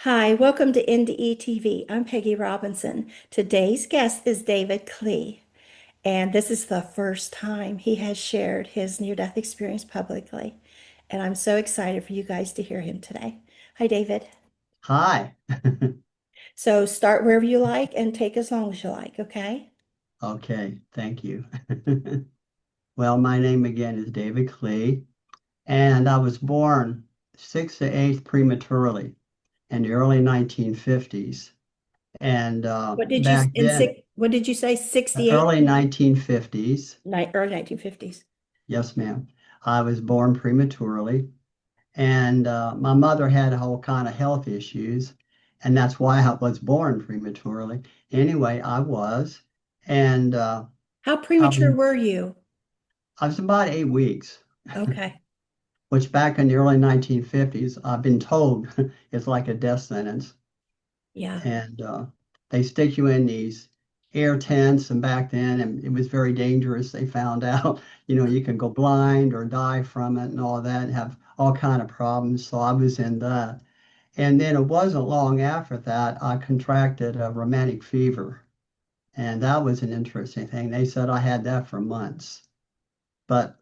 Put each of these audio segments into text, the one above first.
Hi, welcome to NDE TV. I'm Peggy Robinson. Today's guest is David Klee, and this is the first time he has shared his near-death experience publicly. And I'm so excited for you guys to hear him today. Hi, David. Hi. So start wherever you like and take as long as you like, okay? Okay, thank you. Well, my name again is David Klee, and I was born 6th to 8th prematurely in the early 1950s. And back then, What did you say? 68? early 1950s, Early 1950s. yes, ma'am, I was born prematurely, and my mother had a whole kind of health issues, and that's why I was born prematurely. Anyway, I was, and How I was premature were you? I was about 8 weeks, Okay. which back in the early 1950s, I've been told is like a death sentence. Yeah. And they stick you in these air tents. And back then, and it was very dangerous. They found out, you could go blind or die from it and all that, and have all kind of problems. So I was in that. And then it wasn't long after that, I contracted a rheumatic fever. And that was an interesting thing. They said I had that for months. But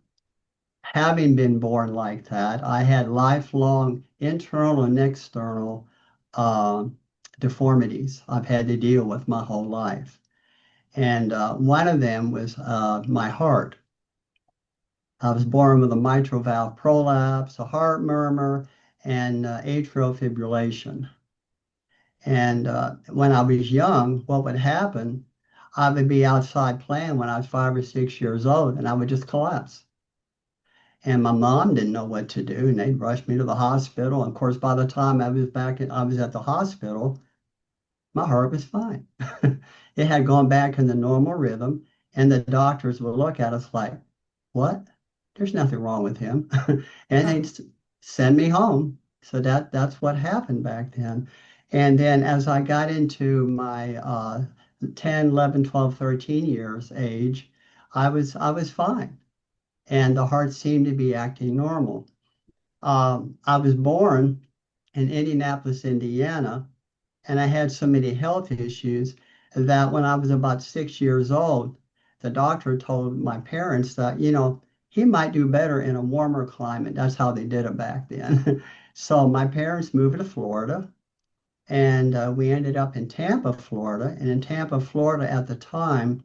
having been born like that, I had lifelong internal and external uh, deformities I've had to deal with my whole life. And one of them was my heart. I was born with a mitral valve prolapse, a heart murmur, and atrial fibrillation. And when I was young, what would happen, I would be outside playing when I was 5 or 6 years old, and I would just collapse. And my mom didn't know what to do, and they'd rush me to the hospital. And of course, by the time I was at the hospital, my heart was fine. It had gone back in the normal rhythm, and the doctors would look at us like, "What? There's nothing wrong with him," and they'd send me home. So that's what happened back then. And then as I got into my 10, 11, 12, 13 years age, I was fine and the heart seemed to be acting normal. I was born in Indianapolis, Indiana, and I had so many health issues that when I was about 6 years old, the doctor told my parents that, he might do better in a warmer climate. That's how they did it back then. So my parents moved to Florida, and we ended up in Tampa, Florida. And in Tampa, Florida at the time,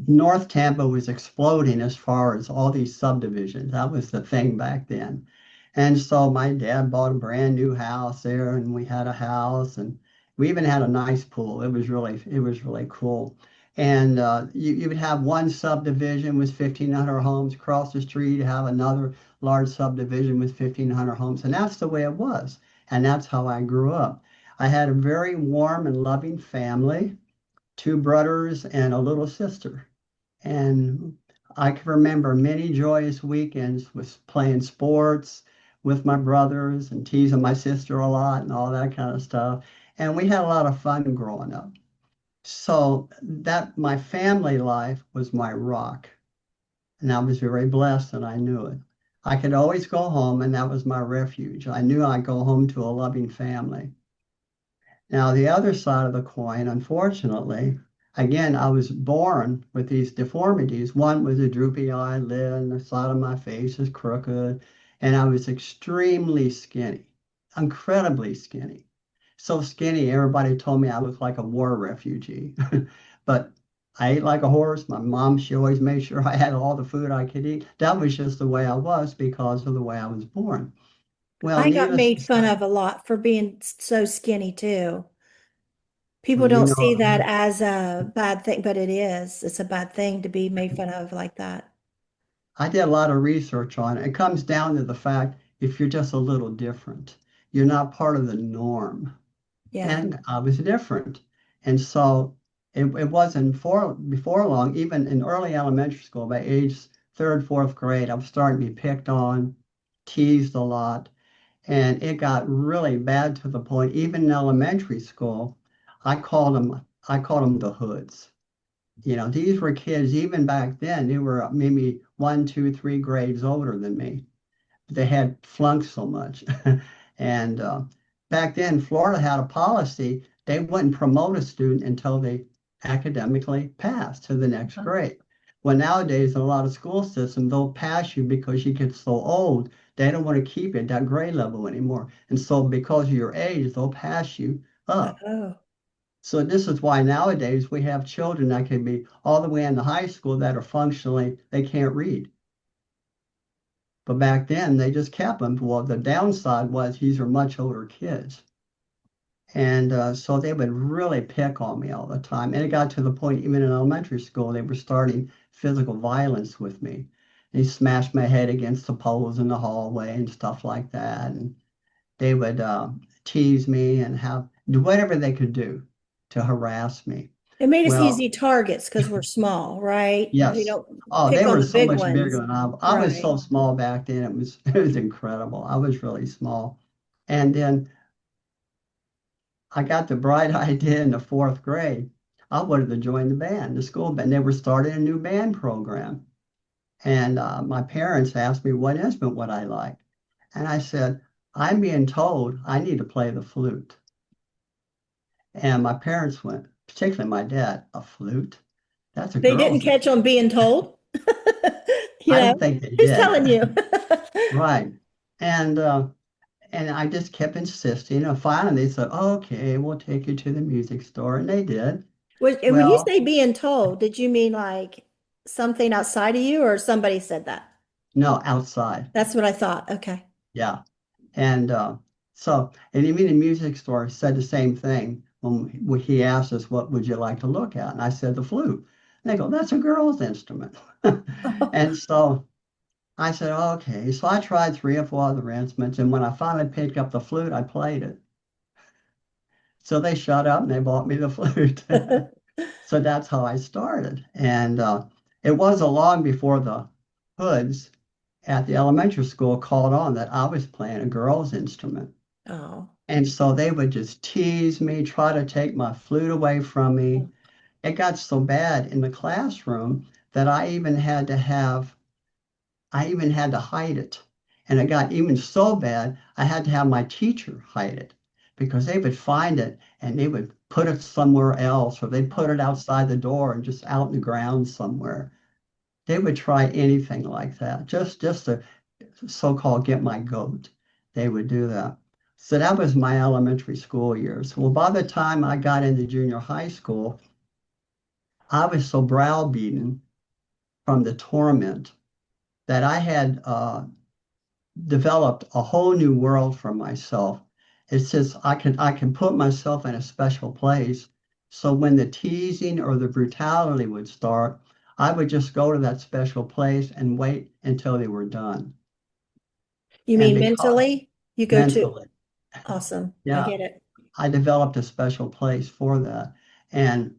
North Tampa was exploding as far as all these subdivisions. That was the thing back then. And so my dad bought a brand new house there, and we had a house, and we even had a nice pool. It was really cool. And you would have one subdivision with 1,500 homes. Across the street, you have another large subdivision with 1,500 homes. And that's the way it was. And that's how I grew up. I had a very warm and loving family, two brothers and a little sister. And I can remember many joyous weekends with playing sports with my brothers and teasing my sister a lot and all that kind of stuff. And we had a lot of fun growing up. So that my family life was my rock. And I was very blessed and I knew it. I could always go home and that was my refuge. I knew I'd go home to a loving family. Now, the other side of the coin, unfortunately, again, I was born with these deformities. One was a droopy eyelid, and the side of my face is crooked, and I was extremely skinny, incredibly skinny. So skinny, everybody told me I looked like a war refugee. But I ate like a horse. My mom, she always made sure I had all the food I could eat. That was just the way I was because of the way I was born. Well, I got needless to made fun say, of a lot for being so skinny too. People well, don't see that as a bad thing, but it is. It's a bad thing to be made fun of like that. I did a lot of research on it. It comes down to the fact if you're just a little different, you're not part of the norm. Yeah. And I was different. And so it wasn't before long, even in early elementary school, by age third, fourth grade, I was starting to be picked on, teased a lot. And it got really bad to the point, even in elementary school, I called them the hoods. These were kids, even back then, they were maybe 1, 2, 3 grades older than me. They had flunked so much. And back then, Florida had a policy, they wouldn't promote a student until they academically passed to the next grade. Well, nowadays, in a lot of school systems, they'll pass you because you get so old, they don't want to keep you at that grade level anymore. And so because of your age, they'll pass you up. Oh, So this is why nowadays we have children that can be all the way into high school that are functionally, they can't read. But back then, they just kept them. Well, the downside was these are much older kids. And so they would really pick on me all the time. And it got to the point, even in elementary school, they were starting physical violence with me. They smashed my head against the poles in the hallway and stuff like that. And they would tease me and do whatever they could do to harass me. it made us Well, easy targets because we're small, right? We yes. don't Oh, pick they on were the so big much bigger ones. than I was Right. so small back then. It was incredible. I was really small. And then I got the bright idea in the fourth grade. I wanted to join the band, the school band. They were starting a new band program. And my parents asked me what instrument would I like. And I said, I'm being told I need to play the flute. And my parents went, particularly my dad, a flute? That's a They didn't girl's catch on instrument. being told. You I know, don't think they who's did. telling you? Right. And I just kept insisting. And finally they said, okay, we'll take you to the music store. And they did. And when you Well, say being told, did you mean like something outside of you or somebody said that? no, outside. That's what I thought. Okay. Yeah. And and even the music store said the same thing when he asked us, what would you like to look at? And I said, the flute. And they go, that's a girl's instrument. And so I said, okay. So I tried three or four other instruments. And when I finally picked up the flute, I played it. So they shut up and they bought me the flute. So that's how I started. And it wasn't long before the hoods at the elementary school called on that I was playing a girl's instrument. Oh. And so they would just tease me, try to take my flute away from me. It got so bad in the classroom that I even had to hide it. And it got even so bad, I had to have my teacher hide it because they would find it and they would put it somewhere else or they'd put it outside the door and just out in the ground somewhere. They would try anything like that, just to so-called get my goat. They would do that. So that was my elementary school years. Well, by the time I got into junior high school, I was so browbeaten from the torment that I had developed a whole new world for myself. It's just I can put myself in a special place. So when the teasing or the brutality would start, I would just go to that special place and wait until they were done. You And mean because mentally? You go to, mentally, awesome. I yeah, get it. I developed a special place for that. And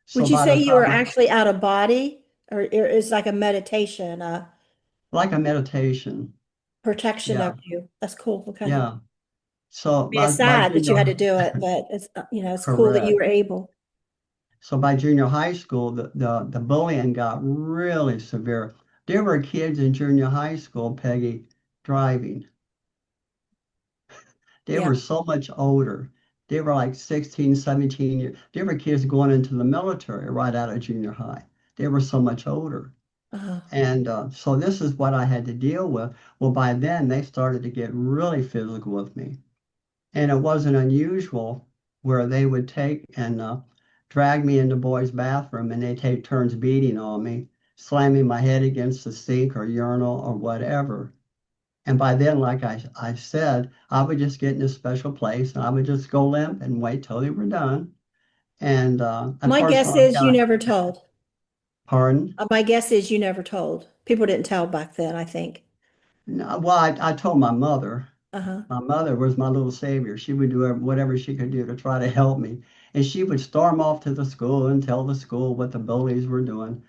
so Would you by say the you were time actually out of body or is like a meditation, a like a meditation, protection of yeah, you? That's cool. Okay. I yeah. So mean, it's by sad that you had to junior, do it, but it's, it's cool that you correct. were able. So by junior high school, the bullying got really severe. There were kids in junior high school, Peggy, driving. They Yeah. were so much older. They were like 16, 17 years. There were kids going into the military right out of junior high. They were so much older. Uh, And so this is what I had to deal with. Well, by then they started to get really physical with me. And it wasn't unusual where they would take and drag me into boys' bathroom and they take turns beating on me, slamming my head against the sink or urinal or whatever. And by then, like I said, I would just get in a special place and I would just go limp and wait till they were done. And of my course, guess when I is you got, never told. pardon? My guess is you never told. People didn't tell back then, I think. No, well, I told my mother. Uh-huh. My mother was my little savior. She would do whatever she could do to try to help me. And she would storm off to the school and tell the school what the bullies were doing.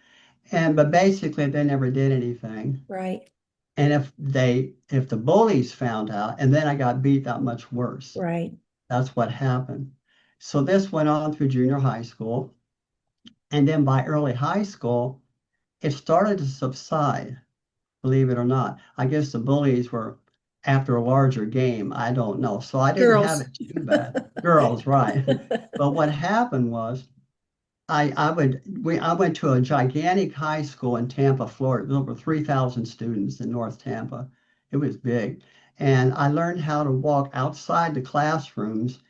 But basically they never did anything. Right. And if the bullies found out, and then I got beat that much worse. Right. That's what happened. So this went on through junior high school. And then by early high school, it started to subside, believe it or not. I guess the bullies were after a larger game. I don't know. So I didn't have Girls. it too bad. Girls, right. But what happened was I went to a gigantic high school in Tampa, Florida. There were over 3,000 students in North Tampa. It was big. And I learned how to walk outside the classrooms,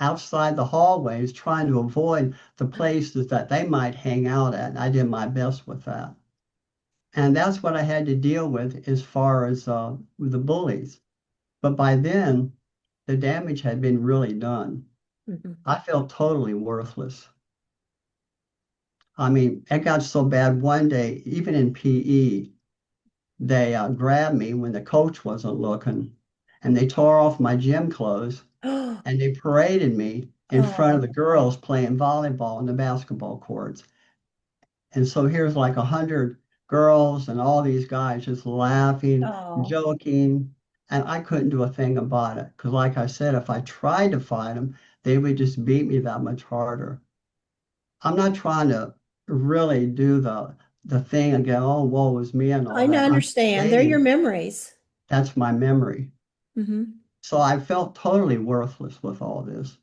outside the hallways, trying to avoid the places that they might hang out at. And I did my best with that. And that's what I had to deal with as far as the bullies. But by then, the damage had been really done. Mhm. I felt totally worthless. I mean, it got so bad one day, even in PE, they grabbed me when the coach wasn't looking, and they tore off my gym clothes and they paraded me in front of Oh, the girls playing volleyball on the basketball courts. And so here's like 100 girls and all these guys just laughing, oh, joking, and I couldn't do a thing about it because, like I said, if I tried to fight them, they would just beat me that much harder. I'm not trying to really do the thing and go, oh, woe is me and all I that. I'm understand. They're your stating memories. that's my memory. Hmm. So I felt totally worthless with all this.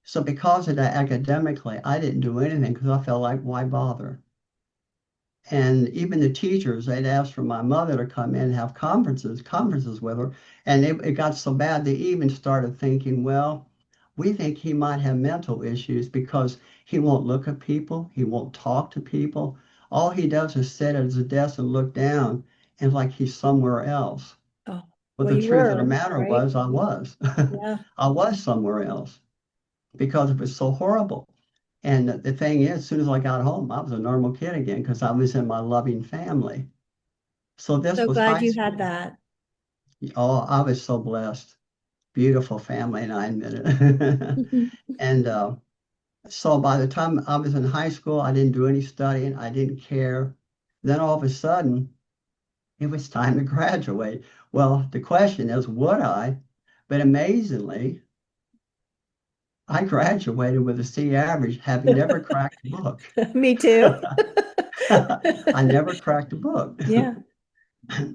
So because of that, academically, I didn't do anything because I felt like, why bother? And even the teachers, they'd ask for my mother to come in and have conferences with her. And it got so bad, they even started thinking, well, we think he might have mental issues because he won't look at people, he won't talk to people. All he does is sit at his desk and look down and like he's somewhere else. Oh, But well, the you truth of the were, matter right? was, I was. Yeah. I was somewhere else because it was so horrible. And the thing is, as soon as I got home, I was a normal kid again because I was in my loving family. So this So was glad high you had school. that. Oh, I was so blessed. Beautiful family, and I admit it. And so by the time I was in high school, I didn't do any studying. I didn't care. Then all of a sudden, it was time to graduate. Well, the question is, would I? But amazingly, I graduated with a C average, having never cracked a book. Me too. I never cracked a book. Yeah.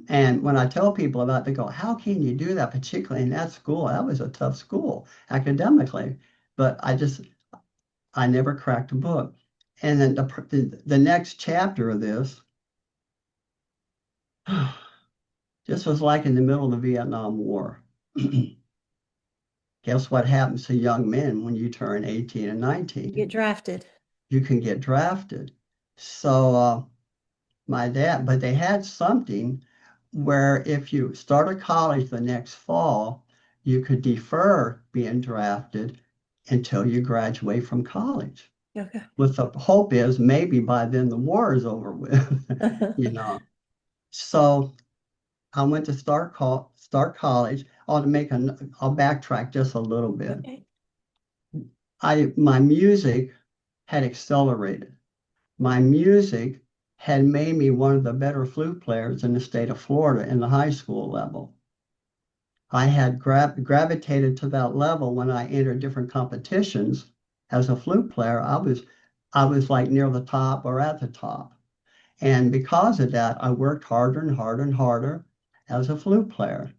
And when I tell people about it, they go, how can you do that, particularly in that school? That was a tough school academically. But I never cracked a book. And then the next chapter of this, this was like in the middle of the Vietnam War. Guess what happens to young men when you turn 18 and You get 19? drafted. You can get drafted. So my dad, but they had something where if you started college the next fall, you could defer being drafted until you graduate from college. Okay. With the hope is maybe by then the war is over with, you know. So I went to start college. I'll backtrack just a little bit. Okay. My music had accelerated. My music had made me one of the better flute players in the state of Florida in the high school level. I had gravitated to that level when I entered different competitions as a flute player. I was like near the top or at the top. And because of that, I worked harder and harder and harder as a flute player.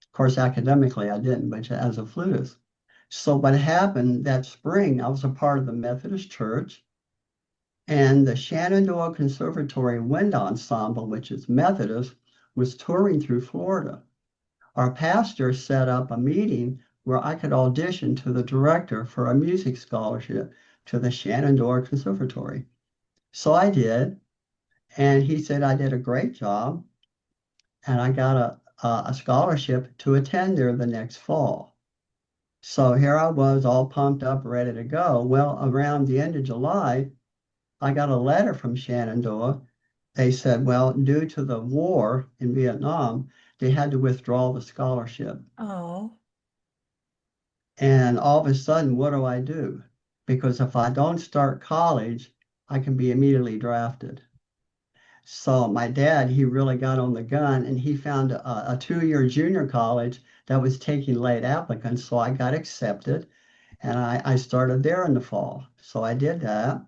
Of course, academically, I didn't, but as a flutist. So what happened that spring, I was a part of the Methodist Church and the Shenandoah Conservatory Wind Ensemble, which is Methodist, was touring through Florida. Our pastor set up a meeting where I could audition to the director for a music scholarship to the Shenandoah Conservatory. So I did, and he said I did a great job, and I got a scholarship to attend there the next fall. So here I was, all pumped up, ready to go. Well, around the end of July, I got a letter from Shenandoah. They said, well, due to the war in Vietnam, they had to withdraw the scholarship. Oh, And all of a sudden, what do I do? Because if I don't start college, I can be immediately drafted. So my dad, he really got on the gun and he found a 2-year junior college that was taking late applicants. So I got accepted and I started there in the fall. So I did that.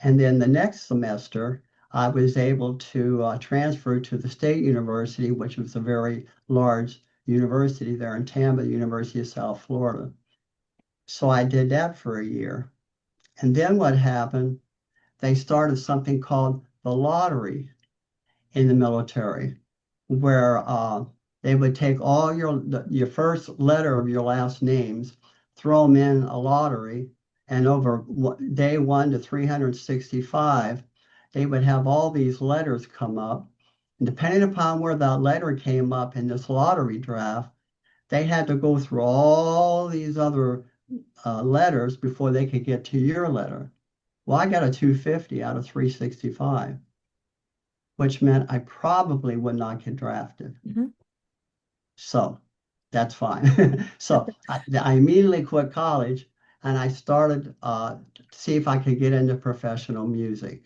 And then the next semester, I was able to transfer to the State University, which was a very large university there in Tampa, University of South Florida. So I did that for a year. And then what happened, they started something called the lottery in the military, where they would take all your first letter of your last names, throw them in a lottery, and over day 1 to 365, they would have all these letters come up. And depending upon where that letter came up in this lottery draft, they had to go through all these other letters before they could get to your letter. Well, I got a 250 out of 365, which meant I probably would not get drafted. Mm-hmm. So that's fine. So I immediately quit college and I started to see if I could get into professional music.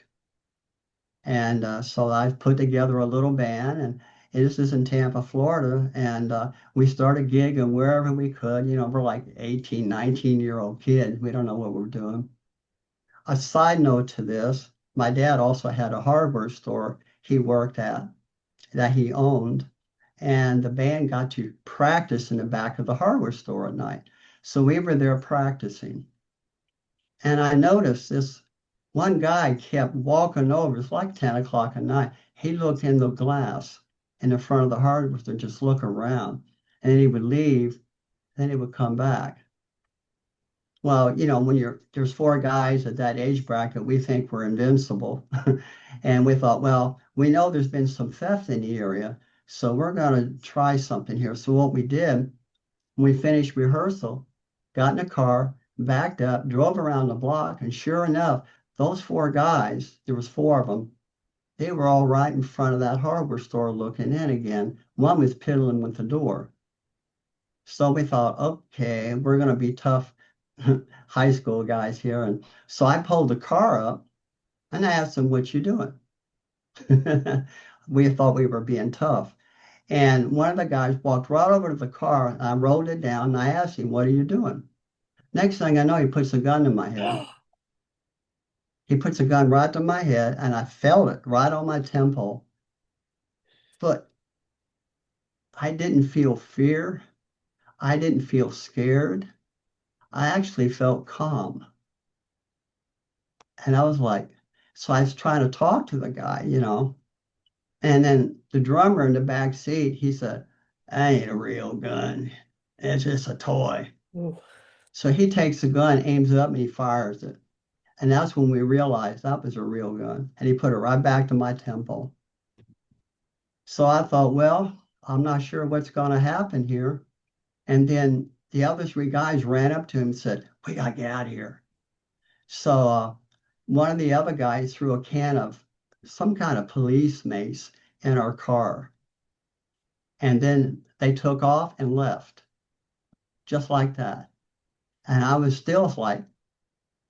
And so I put together a little band, and this is in Tampa, Florida. And we started gigging wherever we could. You know, we're like 18, 19-year-old kids. We don't know what we're doing. A side note to this, my dad also had a hardware store he worked at that he owned. And the band got to practice in the back of the hardware store at night. So we were there practicing. And I noticed this one guy kept walking over. It's like 10 o'clock at night. He looked in the glass in the front of the hardware store, just look around. And then he would leave, then he would come back. Well, you know, when there's four guys at that age bracket, we think we're invincible. And we thought, well, we know there's been some theft in the area, so we're going to try something here. So what we did, when we finished rehearsal, got in a car, backed up, drove around the block, and sure enough, those four guys, there was four of them, they were all right in front of that hardware store looking in again. One was piddling with the door. So we thought, okay, we're going to be tough high school guys here. And so I pulled the car up and I asked them, what you doing? We thought we were being tough. And one of the guys walked right over to the car and I rolled it down and I asked him, what are you doing? Next thing I know, he puts a gun to my head. He puts a gun right to my head and I felt it right on my temple. But I didn't feel fear. I didn't feel scared. I actually felt calm. And I was like, so I was trying to talk to the guy, you know. And then the drummer in the back seat, he said, that ain't a real gun. It's just a toy. Ooh. So he takes the gun, aims it up, and he fires it. And that's when we realized that was a real gun. And he put it right back to my temple. So I thought, well, I'm not sure what's going to happen here. And then the other three guys ran up to him and said, we got to get out of here. So one of the other guys threw a can of some kind of police mace in our car. And then they took off and left, just like that. And I was still like,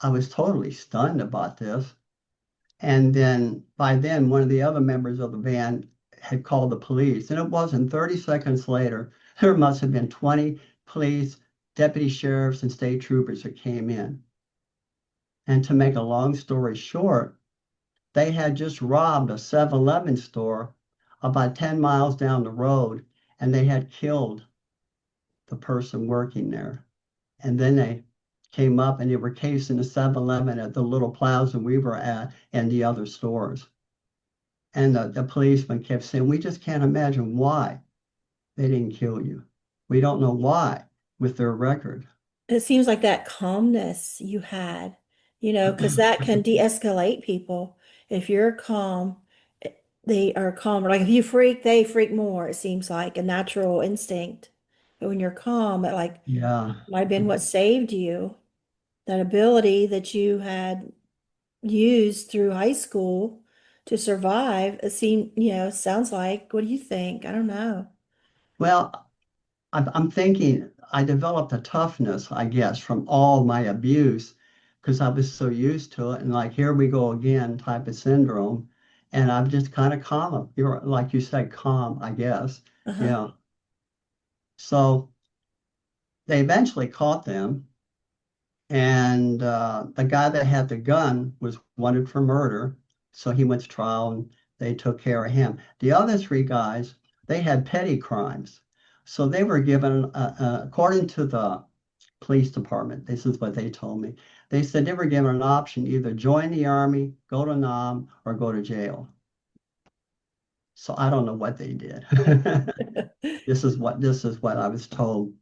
I was totally stunned about this. And then by then, one of the other members of the band had called the police. And it wasn't 30 seconds later, there must have been 20 police, deputy sheriffs, and state troopers that came in. And to make a long story short, they had just robbed a 7-Eleven store about 10 miles down the road, and they had killed the person working there. And then they came up and they were casing the 7-Eleven at the little plaza we were at and the other stores. And the policeman kept saying, we just can't imagine why they didn't kill you. We don't know why with their record. It seems like that calmness you had, because that can de-escalate people. If you're calm, they are calmer. Like if you freak, they freak more. It seems like a natural instinct. But when you're calm, it like Yeah. might have been what saved you. That ability that you had used through high school to survive. It seemed, sounds like. What do you think? I don't know. Well, I'm thinking I developed a toughness, I guess, from all my abuse because I was so used to it. And like, here we go again type of syndrome. And I'm just kind of calm. You're like you said, calm, I guess. Uh-huh. Yeah. So they eventually caught them. And the guy that had the gun was wanted for murder. So he went to trial and they took care of him. The other three guys, they had petty crimes. So they were given, according to the police department, this is what they told me. They said they were given an option, either join the army, go to Nam, or go to jail. So I don't know what they did. This is what I was told.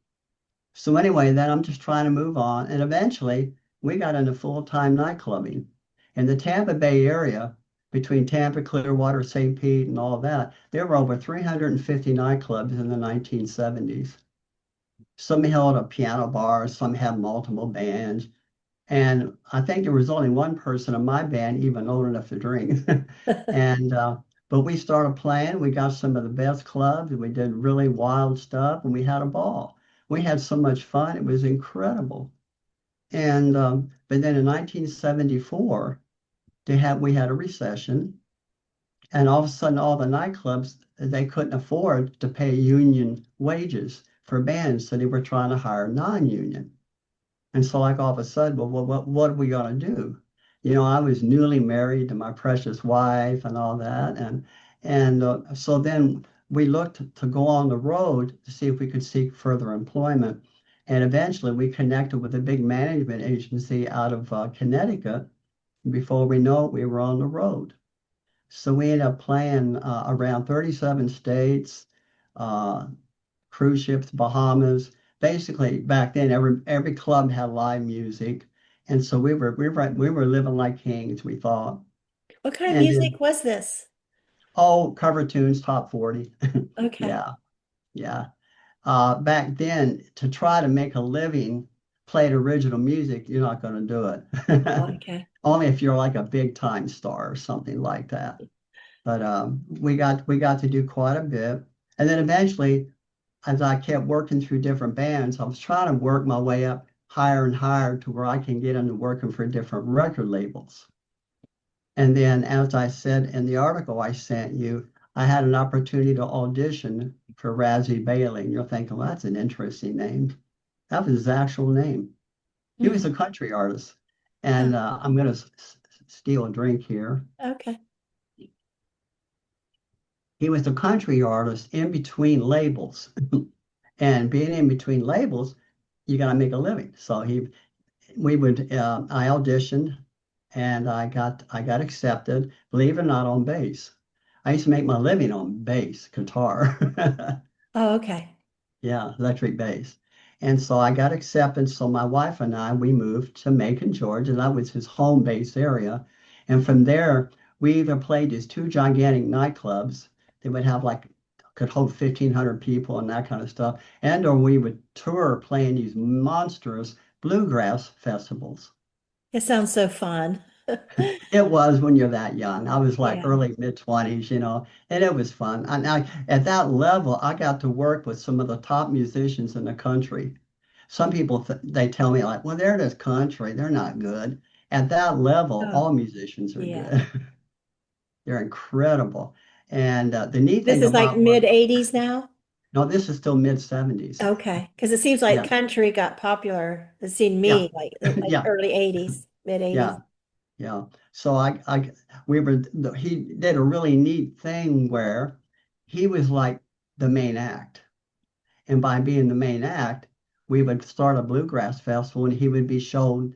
So anyway, then I'm just trying to move on. And eventually we got into full-time nightclubbing. In the Tampa Bay area, between Tampa, Clearwater, St. Pete, and all that, there were over 350 nightclubs in the 1970s. Some held a piano bar, some had multiple bands. And I think there was only one person in my band even old enough to drink. And but we started playing. We got some of the best clubs, and we did really wild stuff, and we had a ball. We had so much fun; it was incredible. And but then in 1974, we had a recession, and all of a sudden, all the nightclubs they couldn't afford to pay union wages for bands, so they were trying to hire non-union. And so like all of a sudden, well, what are we gonna do? You know, I was newly married to my precious wife and all that. And so then we looked to go on the road to see if we could seek further employment. And eventually we connected with a big management agency out of Connecticut. Before we know it, we were on the road. So we ended up playing around 37 states, uh, cruise ships, Bahamas. Basically, back then, every club had live music, and so we were living like kings, we thought. What kind of And then, music was this? oh, cover tunes, top 40. Okay. Yeah, yeah. Back then, to try to make a living playing original music, you're not going to do Oh, it. okay. Only if you're like a big time star or something like that. But we got to do quite a bit, and then eventually as I kept working through different bands, I was trying to work my way up higher and higher to where I can get into working for different record labels. And then, as I said in the article I sent you, I had an opportunity to audition for Razzie Bailey. And you're thinking, well, that's an interesting name. That was his actual name. He was Hmm. a country artist. Oh, And I'm going to steal a drink here. okay. He was a country artist in between labels. And being in between labels, you got to make a living. So I auditioned and I got accepted, believe it or not, on bass. I used to make my living on bass guitar. Oh, okay. Yeah, electric bass. And so I got accepted. So my wife and I, we moved to Macon, Georgia. That was his home base area. And from there, we either played these two gigantic nightclubs. They would have like, could hold 1,500 people and that kind of stuff. And or we would tour playing these monstrous bluegrass festivals. It sounds so fun. It was when you're that young. I was like Yeah. early mid 20s, and it was fun. And at that level, I got to work with some of the top musicians in the country. Some people they tell me like, well, they're just country, they're not good. At that level, Oh, all musicians are yeah. good. They're incredible. And the neat This thing is like about mid 80s now? no, this is still mid 70s. Okay. Because it seems like Yeah, country got popular. It seemed yeah, me like yeah, early 80s, mid 80s. yeah. Yeah. So he did a really neat thing where he was like the main act. And by being the main act, we would start a bluegrass festival and he would be show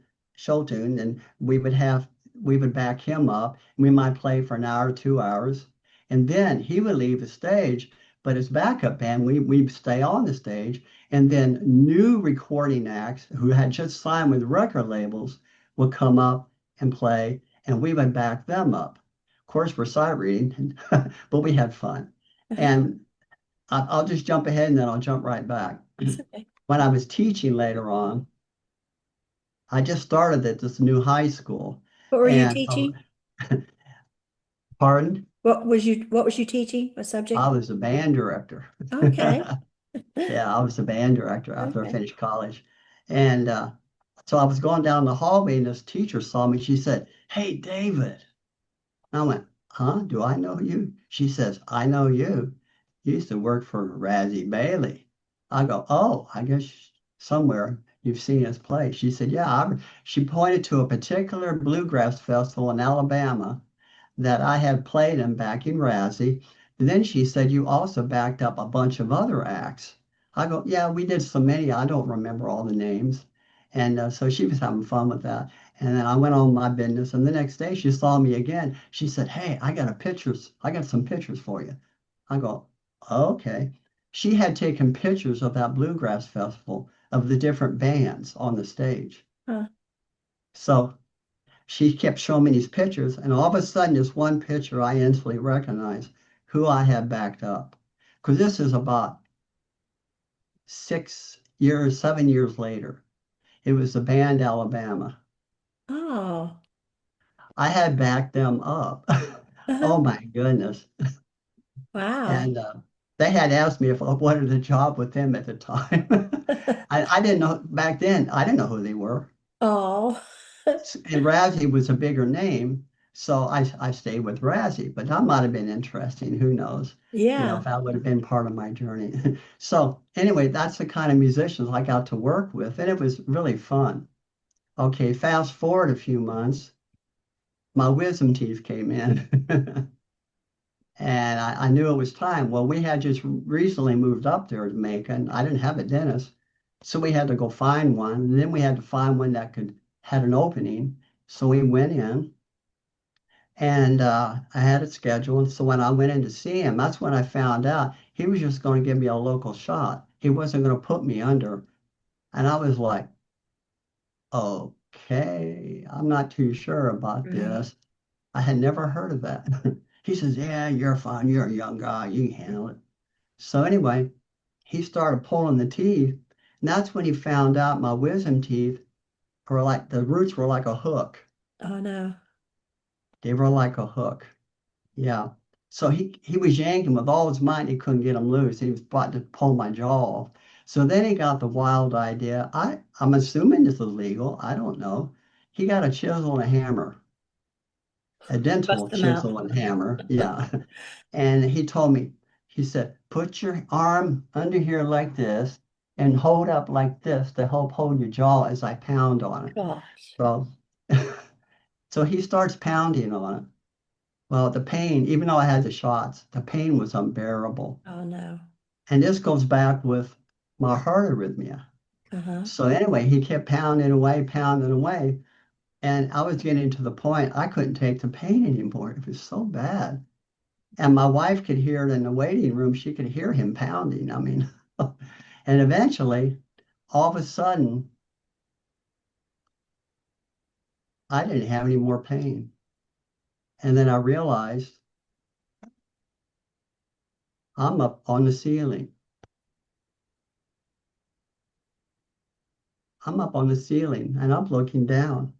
tuned and we would back him up. We might play for an hour, 2 hours. And then he would leave the stage, but his backup band, we'd stay on the stage. And then new recording acts who had just signed with record labels would come up and play, and we would back them up. Of course, we're sight reading, but we had fun. Uh-huh. And I'll just jump ahead and then I'll jump right back. That's okay. When I was teaching later on, I just started at this new high school. What were you And teaching? pardon, What was you teaching? What I subject? was a band director. Okay. Yeah, I was a band director after I Okay. finished college. And so I was going down the hallway and this teacher saw me. She said, "Hey, David." I went, "Huh? Do I know you?" She says, "I know you. You used to work for Razzie Bailey." I go, "Oh, I guess somewhere you've seen us play." She said, "Yeah." She pointed to a particular bluegrass festival in Alabama that I had played in back in Razzie. And then she said, "You also backed up a bunch of other acts." I go, yeah, we did so many. I don't remember all the names. And so she was having fun with that. And then I went on my business. And the next day she saw me again. She said, hey, I got some pictures for you. I go, okay. She had taken pictures of that bluegrass festival of the different bands on the stage. Huh. So she kept showing me these pictures. And all of a sudden, this one picture, I instantly recognized who I had backed up. Because this is about 6 years, 7 years later. It was the band Alabama. Oh. I had backed them up. Uh-huh. Oh my goodness. Wow. And they had asked me if I wanted a job with them at the time. I didn't know back then, I didn't know who they were. Oh. And Razzie was a bigger name. So I stayed with Razzie, but that might have been interesting. Who knows? Yeah. If that would have been part of my journey. So anyway, that's the kind of musicians I got to work with, and it was really fun. Okay, fast forward a few months, my wisdom teeth came in. And I knew it was time. Well, we had just recently moved up there to Macon. I didn't have a dentist. So we had to go find one. And then we had to find one that could had an opening. So we went in and I had it scheduled. So when I went in to see him, that's when I found out he was just going to give me a local shot. He wasn't going to put me under. And I was like, okay, I'm not too sure about Right. this. I had never heard of that. He says, yeah, you're fine. You're a young guy. You can handle it. So anyway, he started pulling the teeth. And that's when he found out my wisdom teeth were like, the roots were like a hook. Oh no. They were like a hook. Yeah. So he was yanking with all his might. He couldn't get them loose. He was about to pull my jaw off. So then he got the wild idea. I'm assuming this is legal. I don't know. He got a chisel and a hammer, a dental Bust them out. chisel and hammer. Yeah. And he told me, he said, put your arm under here like this and hold up like this to help hold your jaw as I pound on it. Gosh. So, so he starts pounding on it. Well, the pain, even though I had the shots, the pain was unbearable. Oh no. And this goes back with my heart arrhythmia. Uh-huh. So anyway, he kept pounding away, pounding away. And I was getting to the point I couldn't take the pain anymore. It was so bad. And my wife could hear it in the waiting room. She could hear him pounding. I mean, and eventually, all of a sudden, I didn't have any more pain. And then I realized I'm up on the ceiling. I'm up on the ceiling and I'm looking down.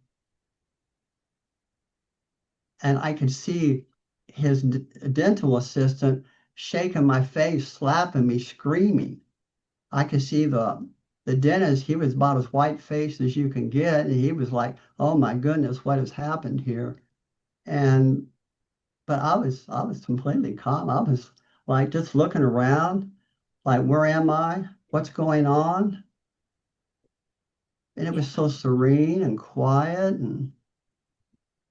And I could see his dental assistant shaking my face, slapping me, screaming. I could see the dentist, he was about as white faced as you can get. And he was like, oh my goodness, what has happened here? And but I was completely calm. I was like just looking around, like where am I? What's going on? And it was Yeah. so serene and quiet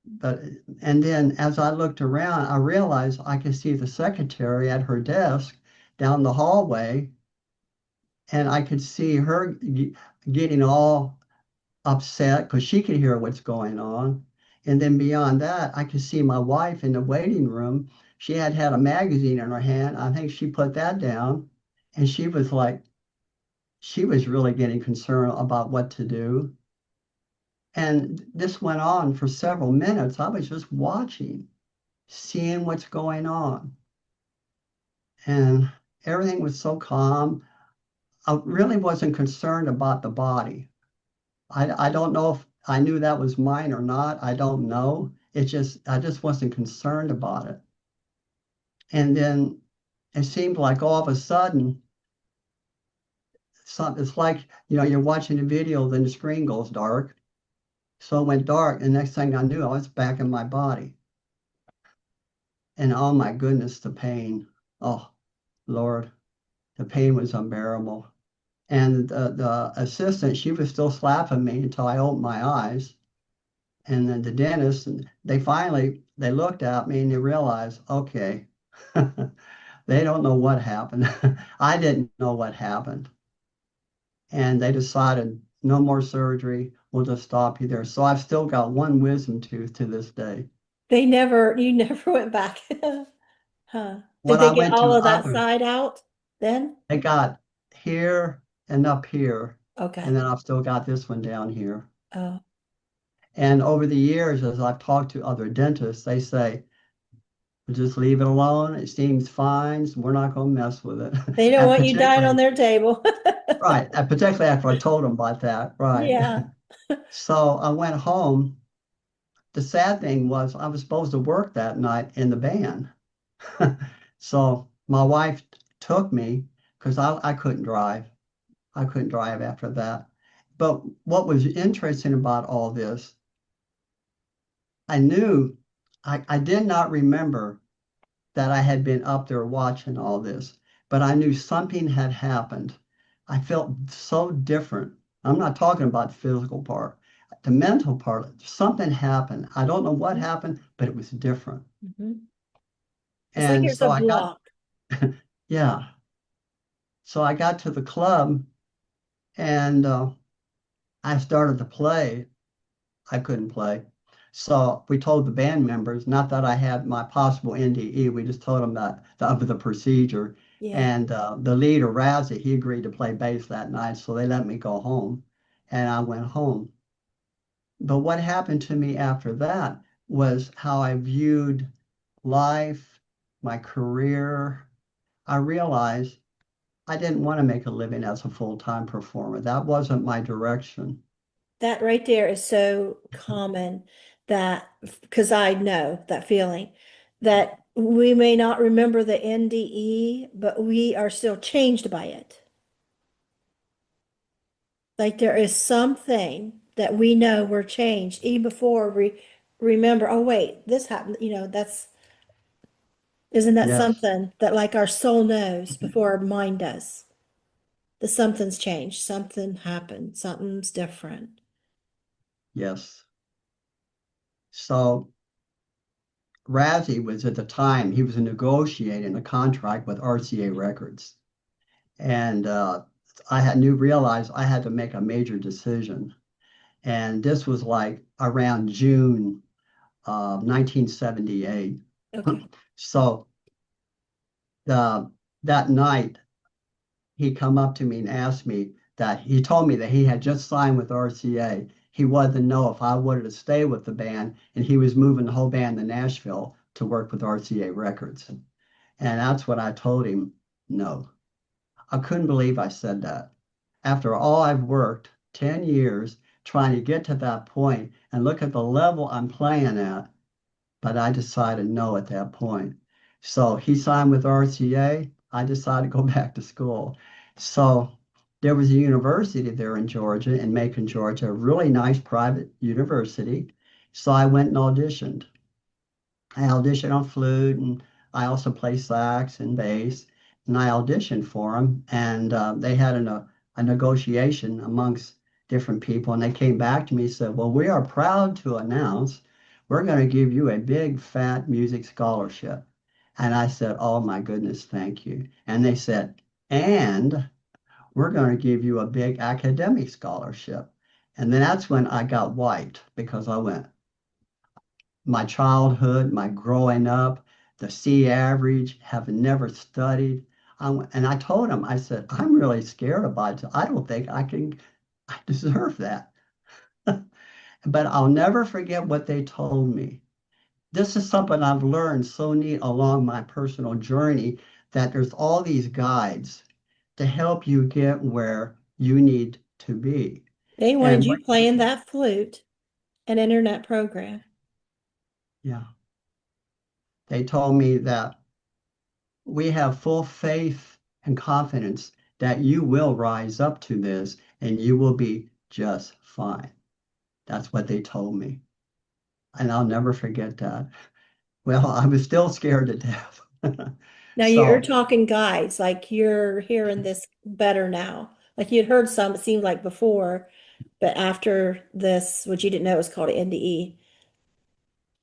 but and then as I looked around, I realized I could see the secretary at her desk down the hallway, and I could see her getting all upset because she could hear what's going on. And then beyond that, I could see my wife in the waiting room. She had a magazine in her hand. I think she put that down, and she was like, she was really getting concerned about what to do. And this went on for several minutes. I was just watching, seeing what's going on. And everything was so calm. I really wasn't concerned about the body. I don't know if I knew that was mine or not. I don't know. I just wasn't concerned about it. And then it seemed like all of a sudden, it's like, you're watching a video, then the screen goes dark. So it went dark, and next thing I knew, I was back in my body. And oh my goodness, the pain. Oh, Lord, the pain was unbearable. And the assistant, she was still slapping me until I opened my eyes. And then the dentist, and they looked at me and they realized, okay, they don't know what happened. I didn't know what happened. and they decided no more surgery. We'll just stop you there. So I've still got one wisdom tooth to this day. You never went back. Huh. Did When they I get went all to of that others, side out then? they got here and up here, and Okay. then I've still got this one down here. Oh, And over the years, as I've talked to other dentists, they say, just leave it alone. It seems fine. So we're not going to mess with it. they don't And want you dying on particularly, their table. right, and particularly after I told them about that, right. Yeah. So I went home. The sad thing was I was supposed to work that night in the band. So my wife took me because I couldn't drive. I couldn't drive after that. But what was interesting about all this, I knew I did not remember that I had been up there watching all this, but I knew something had happened. I felt so different. I'm not talking about the physical part, the mental part. Something happened. I don't know what happened, but it was different. Mhm. It's like And there's so a I got, block. yeah. So I got to the club and I started to play. I couldn't play. So we told the band members, not that I had my possible NDE, we just told them that of the procedure. Yeah. And the leader, Razzie, he agreed to play bass that night, so they let me go home. And I went home. But what happened to me after that was how I viewed life, my career. I realized I didn't want to make a living as a full-time performer. That wasn't my direction. That right there is so common that, because I know that feeling, that we may not remember the NDE, but we are still changed by it. Like there is something that we know we're changed even before we remember, oh wait, this happened, isn't that Yes, something that like our soul knows before our mind does? That something's changed, something happened, something's different. yes. So Razzie was at the time, he was negotiating a contract with RCA Records. And I had knew realized I had to make a major decision. And this was like around June of 1978. Okay. So the that night he come up to me and asked me that he told me that he had just signed with RCA. He wanted to know if I wanted to stay with the band, and he was moving the whole band to Nashville to work with RCA Records. And that's what I told him, no. I couldn't believe I said that. After all I've worked 10 years trying to get to that point and look at the level I'm playing at, but I decided no at that point. So he signed with RCA. I decided to go back to school. So there was a university there in Georgia, in Macon, Georgia, a really nice private university. So I went and auditioned. I auditioned on flute, and I also play sax and bass. And I auditioned for them, and they had a negotiation amongst different people. And they came back to me and said, "Well, we are proud to announce we're going to give you a big fat music scholarship." And I said, "Oh my goodness, thank you." And they said, "And we're going to give you a big academic scholarship." And then that's when I got wiped because I went, my childhood, my growing up, the C average, have never studied. And I told him, I said, I'm really scared about it. I don't think I deserve that. But I'll never forget what they told me. This is something I've learned so neat along my personal journey, that there's all these guides to help you get where you need to be. They wanted And you playing that flute, an internet program. yeah, they told me that we have full faith and confidence that you will rise up to this and you will be just fine. That's what they told me. And I'll never forget that. Well, I was still scared to death. Now you're So, talking guides, like you're hearing this better now. Like you'd heard some, it seemed like before, but after this, which you didn't know it was called NDE,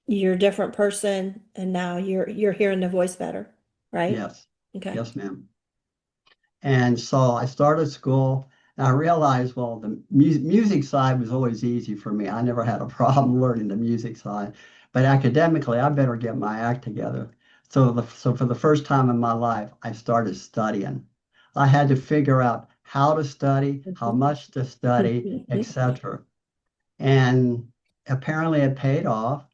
you're a different person and now you're hearing the voice better, right? yes, Okay. yes, ma'am. And so I started school. And I realized, well, the music side was always easy for me. I never had a problem learning the music side. But academically, I better get my act together. So for the first time in my life, I started studying. I had to figure out how to study, how much to study, etc. And apparently it paid off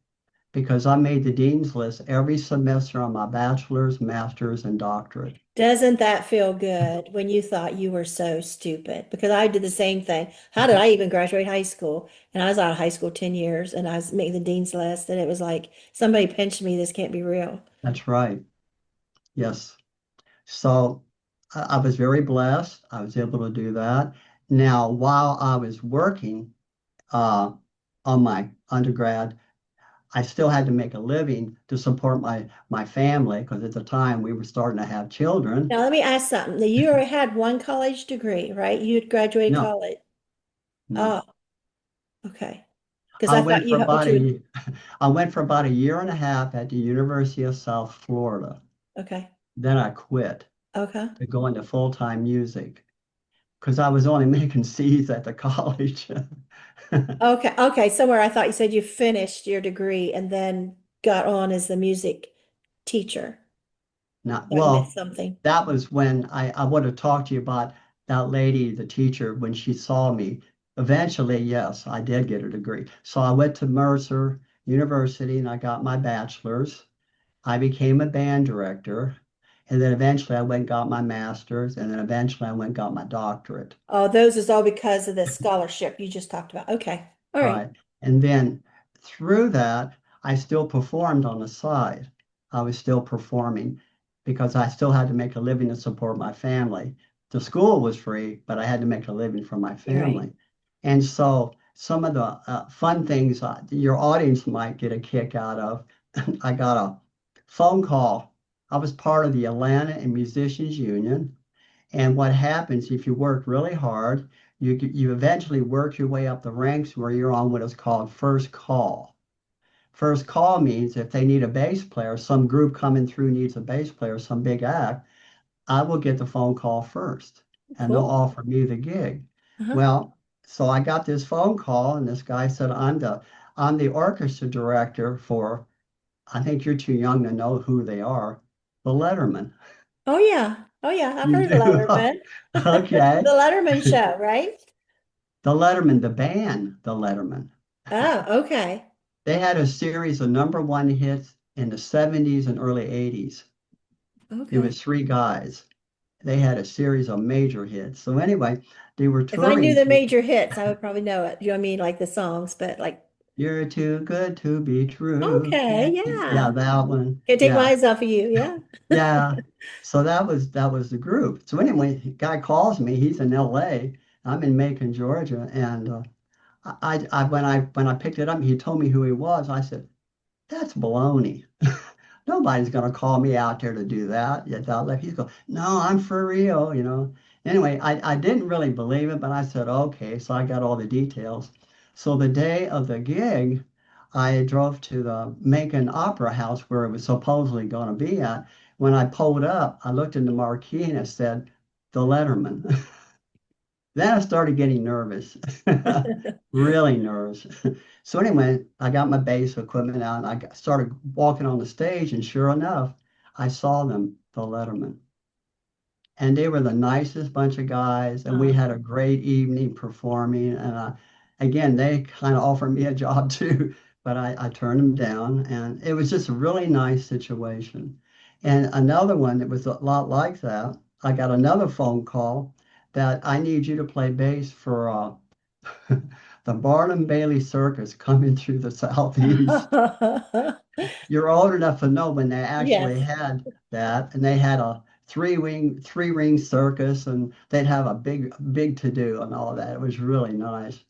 because I made the dean's list every semester on my bachelor's, master's, and doctorate. Doesn't that feel good when you thought you were so stupid? Because I did the same thing. How did I even graduate high school? And I was out of high school 10 years and I was making the dean's list and it was like somebody pinched me. This can't be real. That's right. Yes. So I was very blessed. I was able to do that. Now, while I was working uh, on my undergrad, I still had to make a living to support my family because at the time we were starting to have children. Now, let me ask something. Now, you already had one college degree, right? You had graduated No, college. no. Oh, okay. Because I I thought went for you, what about you, I went for about a year and a half at the University of South Florida. okay. Then I quit Okay. to go into full-time music because I was only making C's at the college. Okay. Okay. Somewhere I thought you said you finished your degree and then got on as the music teacher. Not I missed well, something. that was when I would have talked to you about that lady, the teacher, when she saw me. Eventually, yes, I did get a degree. So I went to Mercer University and I got my bachelor's. I became a band director. And then eventually I went and got my master's. And then eventually I went and got my doctorate. Oh, those is all because of the scholarship you just talked about. Okay. All right. Right. And then through that, I still performed on the side. I was still performing because I still had to make a living to support my family. The school was free, but I had to make a living for my You're right. family. And so some of the fun things your audience might get a kick out of, I got a phone call. I was part of the Atlanta and Musicians Union. And what happens if you work really hard, you eventually work your way up the ranks where you're on what is called first call. First call means if they need a bass player, some group coming through needs a bass player, some big act, I will get the phone call first and they'll Cool. offer me the gig. Uh-huh. Well, so I got this phone call and this guy said, I'm the orchestra director for, I think you're too young to know who they are, the Letterman. Oh yeah. Oh yeah. I've You heard of the do? Letterman. Okay. The Letterman show, right? The Letterman, the band, the Letterman. Oh, okay. They had a series of number one hits in the 70s and early 80s. It Okay. was three guys. They had a series of major hits. So anyway, they were If I knew touring the through major hits, I would probably know it. You know what I mean? Like the songs, but like, You're Too Good to Be True. okay, Yeah, yeah. that one. Can't take my Yeah. eyes off of you. Yeah. Yeah. So that was the group. So anyway, the guy calls me. He's in LA. I'm in Macon, Georgia, and when I picked it up, he told me who he was. I said, "That's baloney. Nobody's going to call me out there to do that." Yet he's going, "No, I'm for real." Anyway, I didn't really believe it, but I said, "Okay." So I got all the details. So the day of the gig, I drove to the Macon Opera House where it was supposedly going to be at. When I pulled up, I looked in the marquee and it said, "The Letterman." Then I started getting nervous, really nervous. So anyway, I got my bass equipment out and started walking on the stage, and sure enough, I saw them, the Letterman. And they were the nicest bunch of guys, and we Uh, had a great evening performing. And again, they kind of offered me a job too, but I turned them down, and it was just a really nice situation. And another one that was a lot like that, I got another phone call that I need you to play bass for the Barnum Bailey Circus coming through the Southeast. You're old enough to know when they actually yes. had that, and they had a three ring circus, and they'd have a big to do and all that. It was really nice.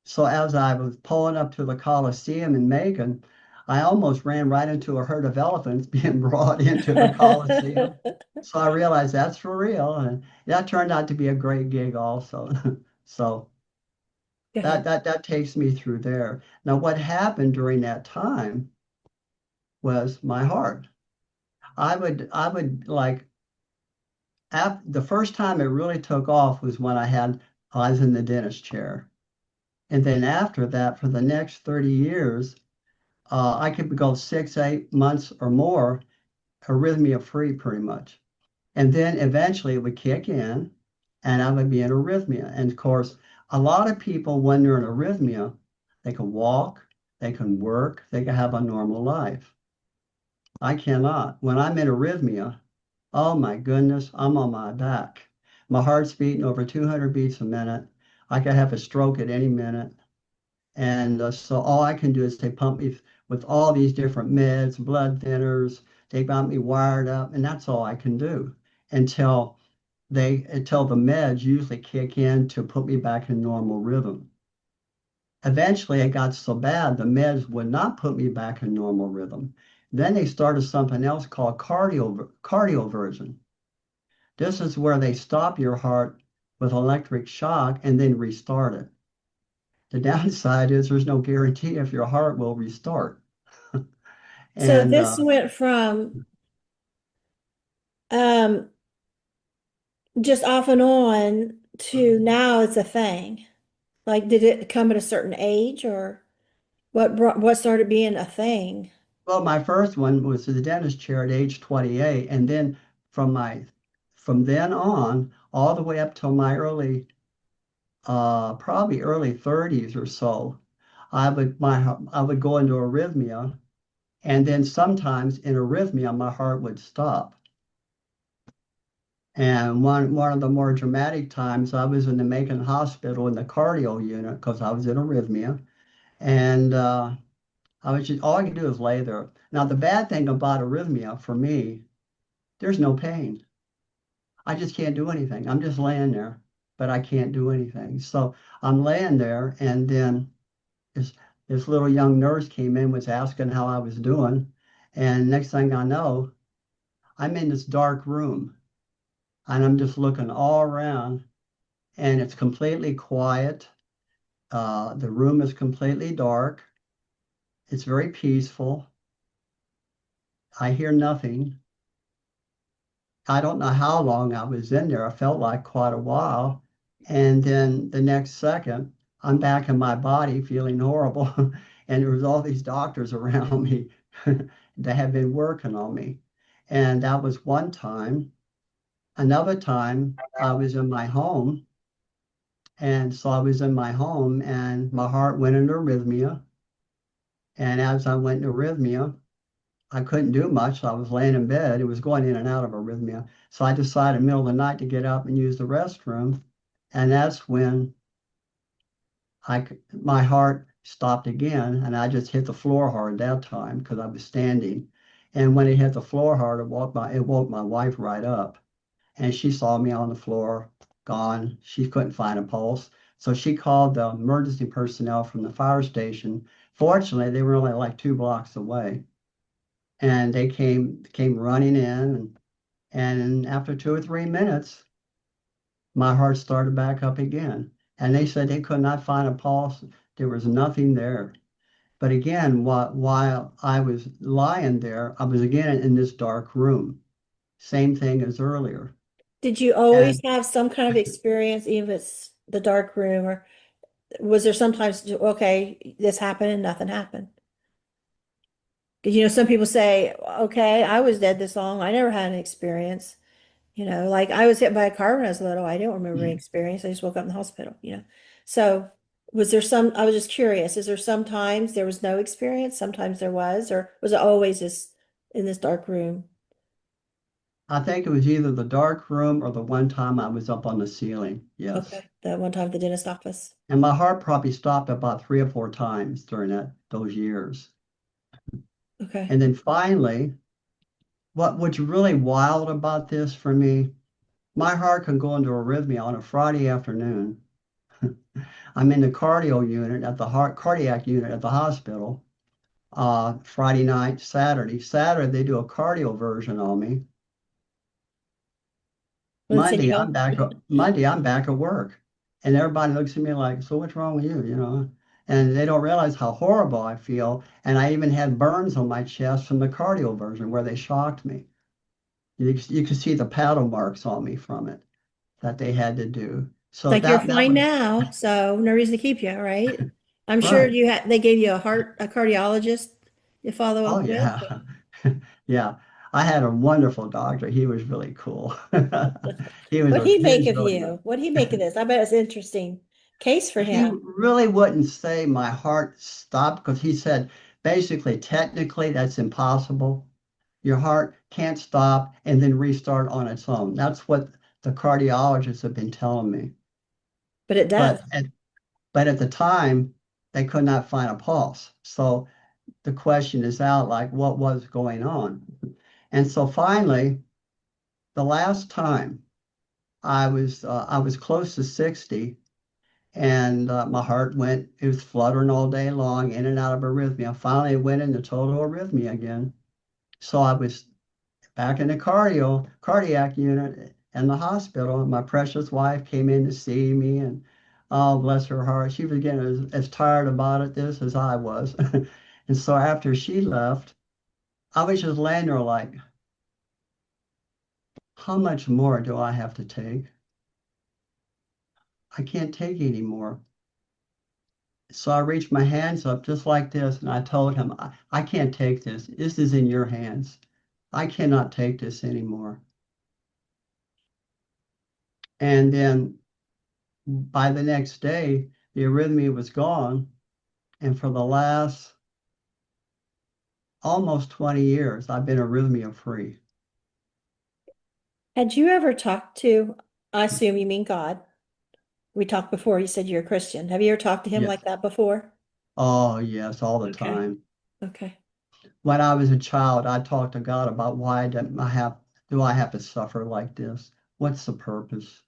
So as I was pulling up to the Coliseum in Macon, I almost ran right into a herd of elephants being brought into the Coliseum. So I realized that's for real, and that turned out to be a great gig also. So Go that ahead. that that takes me through there. Now, what happened during that time was my heart. I would like the first time it really took off was when I had I was in the dentist chair. And then after that, for the next 30 years, I could go 6, 8 months or more arrhythmia free pretty much. And then eventually it would kick in and I would be in arrhythmia. And of course, a lot of people, when they're in arrhythmia, they can walk, they can work, they can have a normal life. I cannot. When I'm in arrhythmia, oh my goodness, I'm on my back. My heart's beating over 200 beats a minute. I could have a stroke at any minute. And so all I can do is they pump me with all these different meds, blood thinners. They got me wired up, and that's all I can do until the meds usually kick in to put me back in normal rhythm. Eventually, it got so bad the meds would not put me back in normal rhythm. Then they started something else called cardioversion. This is where they stop your heart with electric shock and then restart it. The downside is there's no guarantee if your heart will restart. So And this went from um, just off and on to now it's a thing. Like, did it come at a certain age, or what started being a thing? well, my first one was the dentist chair at age 28, and then from then on all the way up till my probably early 30s or so, I would go into arrhythmia, and then sometimes in arrhythmia my heart would stop. And one of the more dramatic times, I was in the Macon Hospital in the cardio unit because I was in arrhythmia, and I was just all I could do is lay there. Now the bad thing about arrhythmia for me, there's no pain. I just can't do anything. I'm just laying there, but I can't do anything. So I'm laying there, and then this this little young nurse came in, was asking how I was doing, and next thing I know, I'm in this dark room, and I'm just looking all around, and it's completely quiet. The room is completely dark. It's very peaceful. I hear nothing. I don't know how long I was in there. I felt like quite a while. And then the next second, I'm back in my body feeling horrible. And there was all these doctors around me that had been working on me. And that was one time. Another time, I was in my home. And so I was in my home and my heart went into arrhythmia. And as I went into arrhythmia, I couldn't do much. So I was laying in bed. It was going in and out of arrhythmia. So I decided in the middle of the night to get up and use the restroom. And that's when my heart stopped again. And I just hit the floor hard that time because I was standing. And when it hit the floor hard, it woke my wife right up. And she saw me on the floor, gone. She couldn't find a pulse. So she called the emergency personnel from the fire station. Fortunately, they were only like 2 blocks away. And they came running in, and after 2 or 3 minutes, my heart started back up again. And they said they could not find a pulse. There was nothing there. But again, while I was lying there, I was again in this dark room. Same thing as earlier. Did you always And have some kind of experience, even if it's the dark room, or was there sometimes, okay, this happened and nothing happened? 'Cause, some people say, okay, I was dead this long. I never had an experience. Like I was hit by a car when I was little. I don't remember any experience. I just woke up in the hospital. So I was just curious, is there sometimes there was no experience, sometimes there was, or was it always just in this dark room? I think it was either the dark room or the one time I was up on the ceiling. Yes. Okay, that one time at the dentist office. And my heart probably stopped about 3 or 4 times during those years. Okay. And then finally, what's really wild about this for me, my heart can go into arrhythmia on a Friday afternoon. I'm in the cardiac unit at the hospital. Friday night, Saturday they do a cardio version on me. Let's send you home. Monday I'm back at work, and everybody looks at me like, "So what's wrong with you?" And they don't realize how horrible I feel. And I even had burns on my chest from the cardio version where they shocked me. You could see the paddle marks on me from it that they had to do. So Like you're that fine was now, so no reason to keep you, right? I'm sure right. you had they gave you a cardiologist to follow Oh up with. yeah. Yeah. I had a wonderful doctor. He was really cool. What'd he He make was of really good. you? What'd he make of this? I bet it's an interesting case for He him. really wouldn't say my heart stopped because he said basically technically that's impossible. Your heart can't stop and then restart on its own. That's what the cardiologists have been telling me. But it does. But at the time, they could not find a pulse. So the question is out like what was going on? And so finally, the last time I was close to 60 and my heart went, it was fluttering all day long, in and out of arrhythmia. Finally, it went into total arrhythmia again. So I was back in the cardiac unit in the hospital. And my precious wife came in to see me, and oh, bless her heart, she was getting as tired about it this as I was. And so after she left, I was just laying there like, how much more do I have to take? I can't take anymore. So I reached my hands up just like this, and I told him, I can't take this. This is in your hands. I cannot take this anymore. And then by the next day, the arrhythmia was gone. And for the last almost 20 years, I've been arrhythmia free. Had you ever talked to, I assume you mean God. We talked before, you said you're a Christian. Have you ever talked to him like Yes. that before? Oh, yes, all the Okay. time. Okay. When I was a child, I talked to God about why do I have to suffer like this? What's the purpose?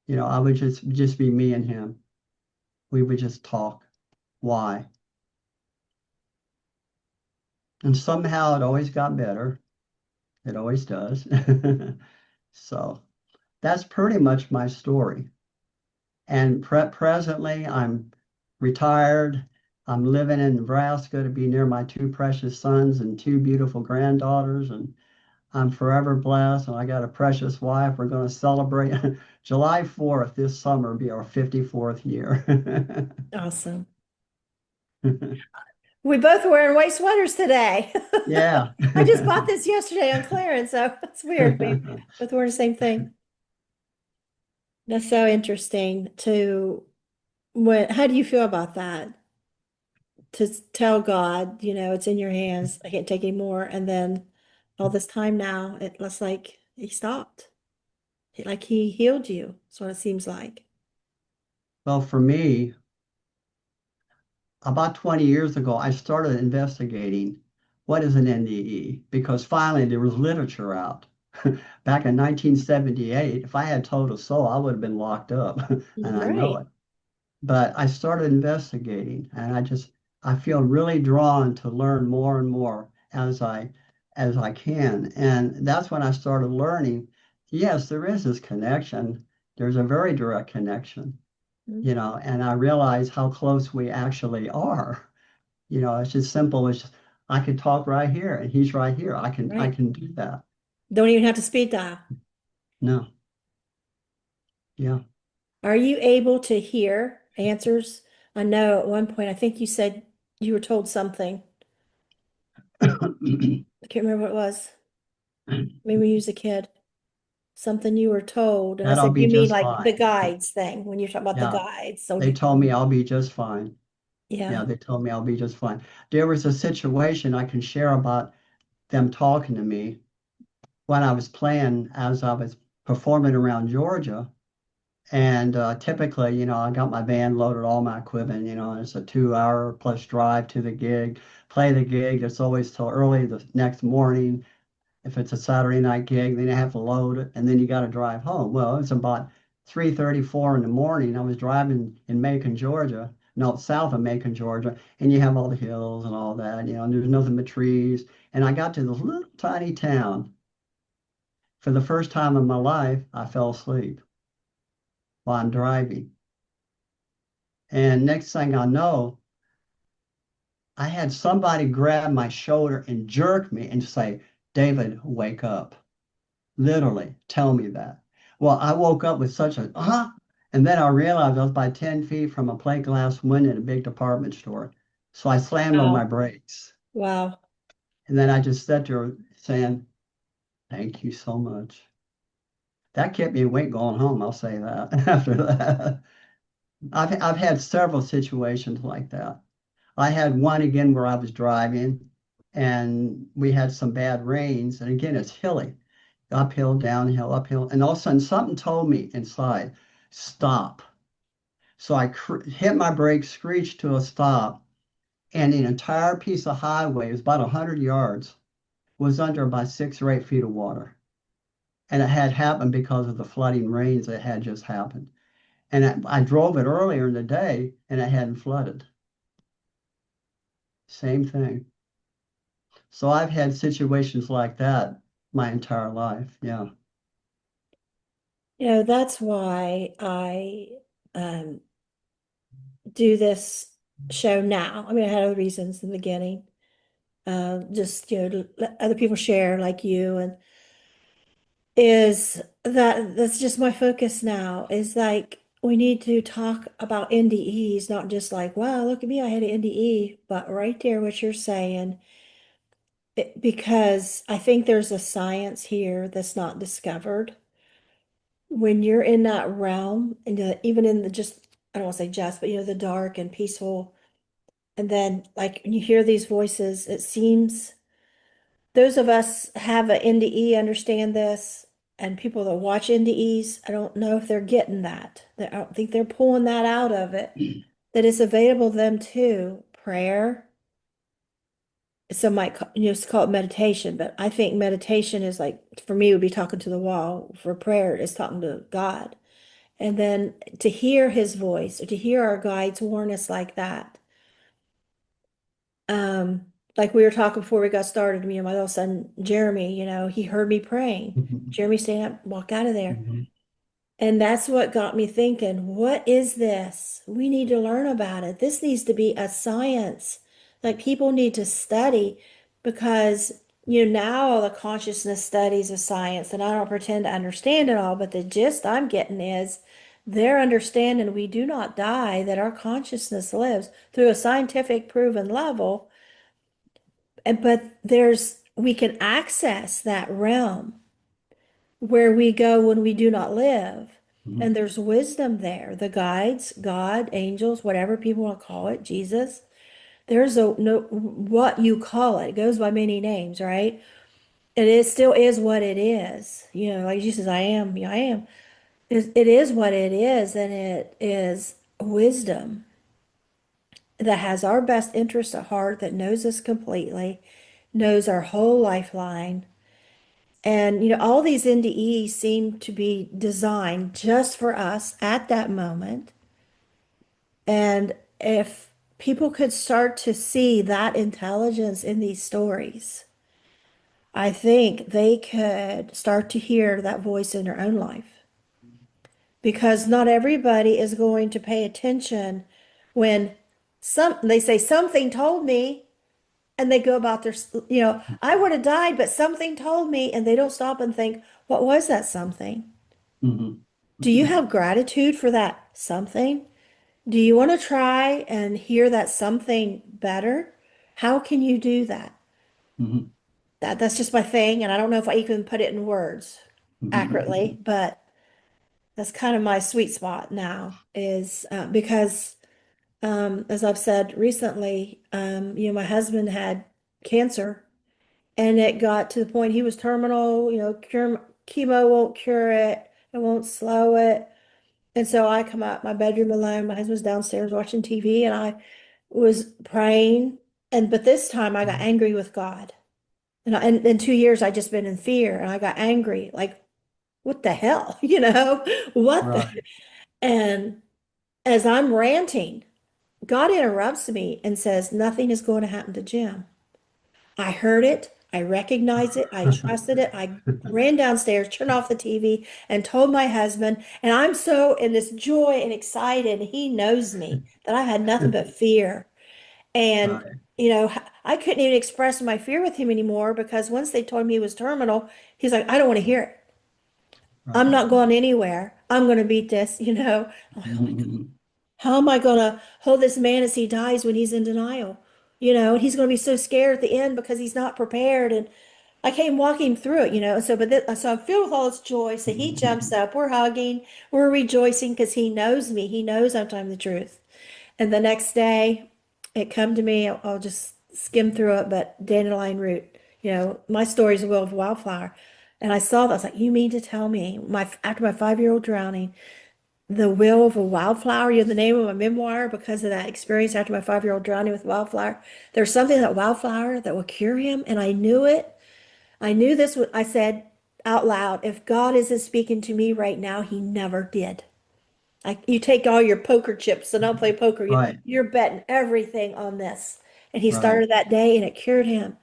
I would just be me and him. We would just talk. Why? And somehow it always got better. It always does. So that's pretty much my story. And presently, I'm retired. I'm living in Nebraska to be near my two precious sons and two beautiful granddaughters. And I'm forever blessed. And I got a precious wife. We're going to celebrate July 4th this summer, be our 54th year. Awesome. We both are wearing white sweaters today. Yeah. I just bought this yesterday on clearance, so it's weird. We both wearing the same thing. That's so interesting to how do you feel about that? To tell God, it's in your hands. I can't take any more. And then all this time now, it looks like he stopped. Like he healed you. That's what it seems like. Well, for me, about 20 years ago, I started investigating what is an NDE because finally there was literature out. Back in 1978, if I had told a soul, I would have been locked up, and I know Right. it. But I started investigating, and I feel really drawn to learn more and more as I can. And that's when I started learning, yes, there is this connection. There's a very direct connection, and I realize how close we actually are. It's just simple as I can talk right here and he's right here. I Right. can do that. Don't even have to speed dial. No. Yeah. Are you able to hear answers? I know at one point, I think you said you were told something. I can't remember what it was. Maybe when you was a kid. Something you were told. And I That'll said, be you mean just like the fine. guides thing when you're talking about the Yeah. guides. So They told me I'll be just fine. yeah. Yeah, they told me I'll be just fine. There was a situation I can share about them talking to me when I was playing as I was performing around Georgia. And typically, I got my van loaded, all my equipment, and it's a 2 hour plus drive to the gig, play the gig. It's always till early the next morning. If it's a Saturday night gig, then you have to load it and then you got to drive home. Well, it's about 3:34 in the morning. I was driving in Macon, Georgia, no, south of Macon, Georgia, and you have all the hills and all that, and there's nothing but trees. And I got to this little tiny town. For the first time in my life, I fell asleep while I'm driving. And next thing I know, I had somebody grab my shoulder and jerk me and say, David, wake up. Literally tell me that. Well, I woke up with such a, and then I realized I was by 10 feet from a plate glass window in a big department store. So I slammed on my Wow. brakes. Wow. And then I just sat there saying, thank you so much. That kept me awake going home, I'll say that after that. I've had several situations like that. I had one again where I was driving and we had some bad rains. And again, it's hilly, uphill, downhill, uphill. And all of a sudden, something told me inside, stop. So I hit my brakes, screeched to a stop, and an entire piece of highway, it was about 100 yards, was under about 6 or 8 feet of water. And it had happened because of the flooding rains that had just happened. And I drove it earlier in the day and it hadn't flooded. Same thing. So I've had situations like that my entire life. Yeah. That's why I um, do this show now. I mean, I had other reasons in the beginning. Just, to let other people share like you, and that's just my focus now is like we need to talk about NDEs, not just like, wow, look at me, I had an NDE, but right there, what you're saying, because I think there's a science here that's not discovered. When you're in that realm, and even in the just, I don't want to say just, but the dark and peaceful, and then like when you hear these voices, it seems those of us have an NDE understand this, and people that watch NDEs, I don't know if they're getting that. I don't think they're pulling that out of it, that it's available to them too. Prayer, some might just call it meditation, but I think meditation is like, for me, would be talking to the wall. For prayer, is talking to God. And then to hear his voice, or to hear our guides warn us like that. Like we were talking before we got started, me and my little son Jeremy, he heard me praying. Mhm. Jeremy, stand up, walk out of there. Mhm. And that's what got me thinking, what is this? We need to learn about it. This needs to be a science. Like people need to study because, now all the consciousness studies of science, and I don't pretend to understand it all, but the gist I'm getting is they're understanding we do not die, that our consciousness lives through a scientific proven level. But we can access that realm where we go when we do not live. Mhm. And there's wisdom there. The guides, God, angels, whatever people want to call it, Jesus. There's a no what you call it. It goes by many names, right? And it still is what it is. Like Jesus, I am, I am. It is what it is, and it is wisdom that has our best interest at heart, that knows us completely, knows our whole lifeline. And, all these NDEs seem to be designed just for us at that moment. And if people could start to see that intelligence in these stories, I think they could start to hear that voice in their own life. Because not everybody is going to pay attention when they say something told me, and they go about I would have died, but something told me, and they don't stop and think, what was that something? Mhm. Do you Mhm. have gratitude for that something? Do you want to try and hear that something better? How can you do that? Mhm. That's just my thing, and I don't know if I even put it in words accurately, Mhm. but that's kind of my sweet spot now is because as I've said recently, my husband had cancer, and it got to the point he was terminal, chemo won't cure it, it won't slow it. And so I come out my bedroom alone. My husband's downstairs watching TV, and I was praying. But this time I got angry with God. And in 2 years I just been in fear, and I got angry, like, what the hell? What the? Right. And as I'm ranting, God interrupts me and says, nothing is going to happen to Jim. I heard it. I recognized it. I trusted it. I ran downstairs, turned off the TV, and told my husband. And I'm so in this joy and excited. He knows me that I had nothing but fear. And, Right. I couldn't even express my fear with him anymore because once they told me he was terminal, he's like, I don't want to hear it. I'm right. not going anywhere. I'm going to beat this, I'm like, oh my God, Mhm. how am I going to hold this man as he dies when he's in denial? And he's going to be so scared at the end because he's not prepared. And I came walking through it, so I'm filled with all this joy. So he jumps up, we're hugging, we're rejoicing because he knows me. He knows I'm telling the truth. And the next day, it come to me. I'll just skim through it, but dandelion root. My story is a will of wildflower. And I saw that. I was like, you mean to tell me after my 5-year-old drowning, the will of a wildflower, the name of my memoir, because of that experience after my 5-year-old drowning with wildflower. There's something that wildflower that will cure him. And I knew it. I knew this was, I said out loud, if God isn't speaking to me right now, he never did. Like you take all your poker chips and don't play poker. Right, You're betting everything on this. And he right. started that day and it cured him.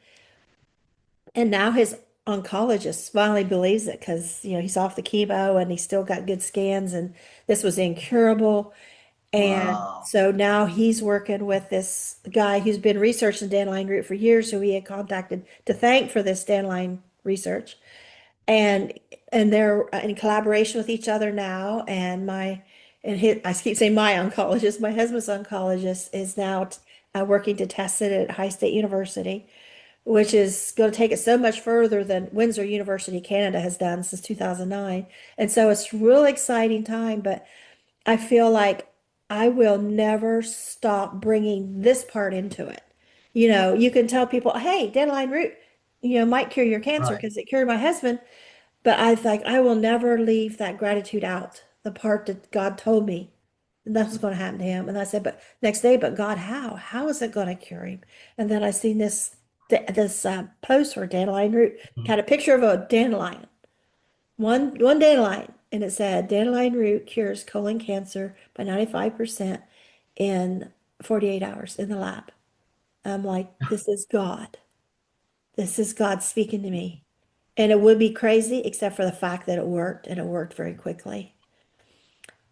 And now his oncologist finally believes it because, he's off the chemo and he's still got good scans and this was incurable. And Wow. so now he's working with this guy who's been researching dandelion root for years, who he had contacted to thank for this dandelion research. And they're in collaboration with each other now. I keep saying my oncologist, my husband's oncologist is now working to test it at High State University, which is going to take it so much further than Windsor University, Canada has done since 2009. And so it's really exciting time, but I feel like I will never stop bringing this part into it. You can tell people, hey, dandelion root, might cure your cancer Right. because it cured my husband. But I think I will never leave that gratitude out, the part that God told me that was going to happen to him. And I said, but next day, but God, how? How is it going to cure him? And then I seen this post for dandelion root, Mhm. had a picture of a dandelion, one dandelion, and it said dandelion root cures colon cancer by 95% in 48 hours in the lab. I'm like, this is God. This is God speaking to me. And it would be crazy, except for the fact that it worked and it worked very quickly.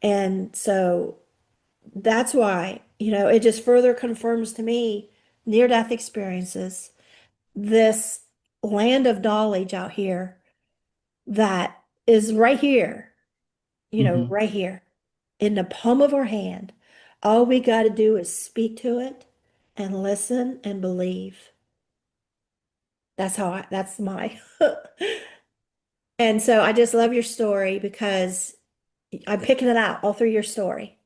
And so that's why, it just further confirms to me near-death experiences, this land of knowledge out here that is right here, Mhm. right here in the palm of our hand. All we got to do is speak to it and listen and believe. That's my. And so I just love your story because I'm picking it out all through your story,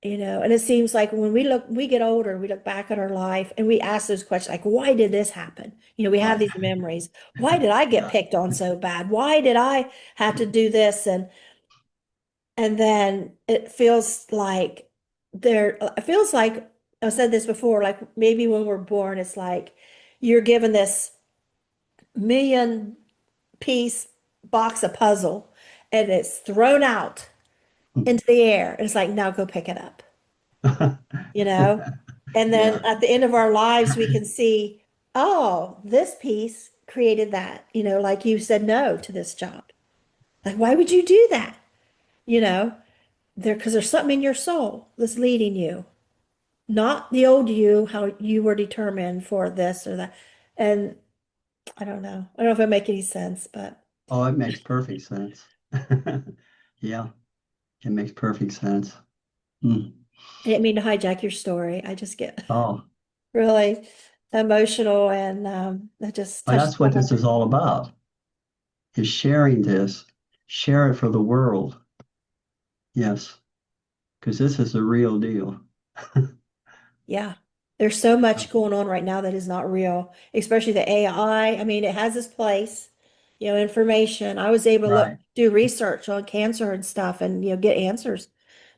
and it seems like when we get older, we look back at our life and we ask those questions like, why did this happen? We have Right. these memories. Why did I get Yeah. picked on so bad? Why did I have to do this? And then it feels like I've said this before, like maybe when we're born, it's like you're given this million piece box of puzzle and it's thrown out into the air. And it's like, now go pick it up, you know? And then Yeah. at the end of our lives, we can see, oh, this piece created that, like you said no to this job. Like, why would you do that? You know, because there's something in your soul that's leading you, not the old you, how you were determined for this or that. And I don't know. I don't know if it make any sense, but Oh, it makes perfect sense. Yeah, it makes perfect sense. Mm. I didn't mean to hijack your story. I just get Oh, really emotional and that just well, touched that's my what this is heart. all about, is sharing this, share it for the world. Yes, because this is the real deal. Yeah. There's so much going on right now that is not real, especially the AI. I mean, it has its place, information. I was able to Right. do research on cancer and stuff and, get answers.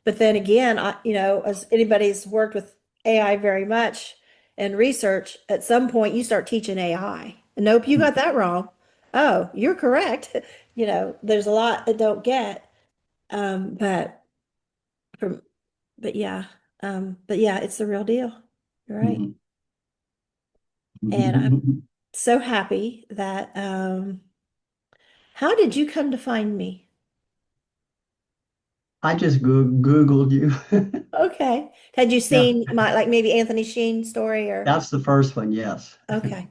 But then again, as anybody's worked with AI very much and research, at some point you start teaching AI. Nope, you got that wrong. Oh, you're correct. There's a lot I don't get. But from but yeah, it's the real deal. You're right. Mhm. And I'm so happy that how did you come to find me? I just Googled you. Okay. Had you Yeah, seen my like maybe Anthony Sheen story or that's the first one. Yes. okay.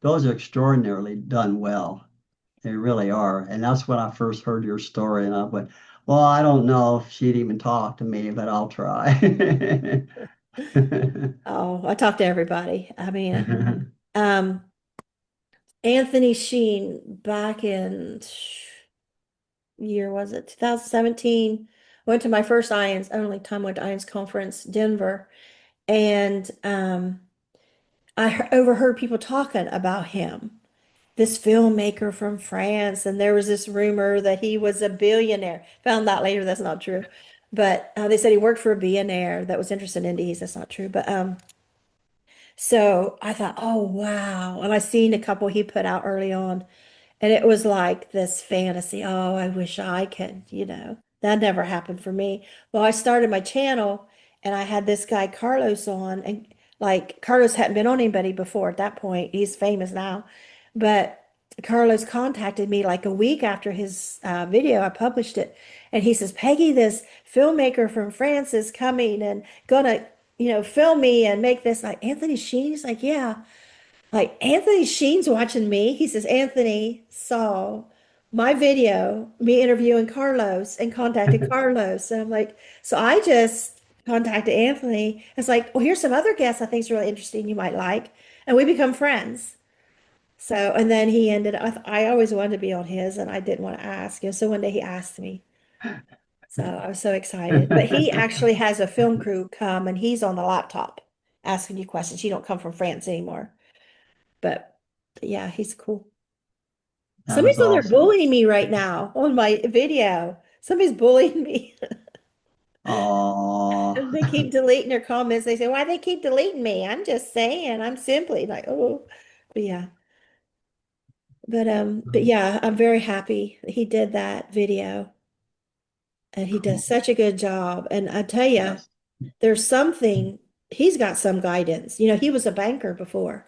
Those are extraordinarily done well. They really are. And that's when I first heard your story. And I went, well, I don't know if she'd even talk to me, but I'll try. Oh, I talk to everybody. Um, Anthony Sheen back in year was it 2017? Went to my first IONS, only time went to IONS conference, Denver, and overheard people talking about him, this filmmaker from France, and there was this rumor that he was a billionaire. Found out later that's not true, but they said he worked for a billionaire that was interested in indies. That's not true, but so I thought, oh wow, and I seen a couple he put out early on. And it was like this fantasy. Oh, I wish I could, that never happened for me. Well, I started my channel and I had this guy Carlos on, and like Carlos hadn't been on anybody before at that point. He's famous now. But Carlos contacted me like a week after his video. I published it. And he says, Peggy, this filmmaker from France is coming and gonna, film me and make this like Anthony Sheen. He's like, yeah. Like Anthony Sheen's watching me. He says Anthony saw my video, me interviewing Carlos, and contacted Carlos. And I'm like, so I just contacted Anthony. It's like, well, here's some other guests I think is really interesting you might like. And we become friends. So, and then he ended up, I always wanted to be on his and I didn't want to ask. So one day he asked me. So I was so excited. But he actually has a film crew come and he's on the laptop asking you questions. You don't come from France anymore. But yeah, he's cool. That was Somebody's on there awesome. bullying me right now on my video. Somebody's bullying me. Oh, And they keep deleting their comments. They say, why they keep deleting me? I'm just saying, I'm simply like, oh, but yeah. But yeah, I'm very happy that he did that video and he does cool. such a good job. And I tell you, Yes. there's something, he's got some guidance. He was a banker before.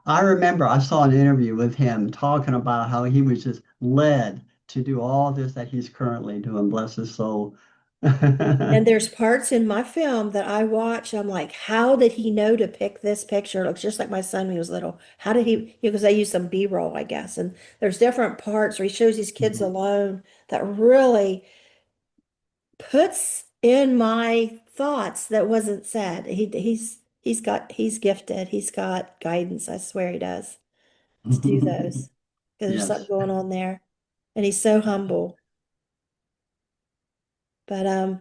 I remember I saw an interview with him talking about how he was just led to do all this that he's currently doing. Bless his soul. And there's parts in my film that I watch. I'm like, how did he know to pick this picture? It looks just like my son when he was little. How did he? Because I used some B-roll, I guess. And there's different parts where he shows these kids alone that really puts in my thoughts that wasn't said. He's gifted. He's got guidance. I swear he does to do those because there's something Yes. going on there. And he's so humble. But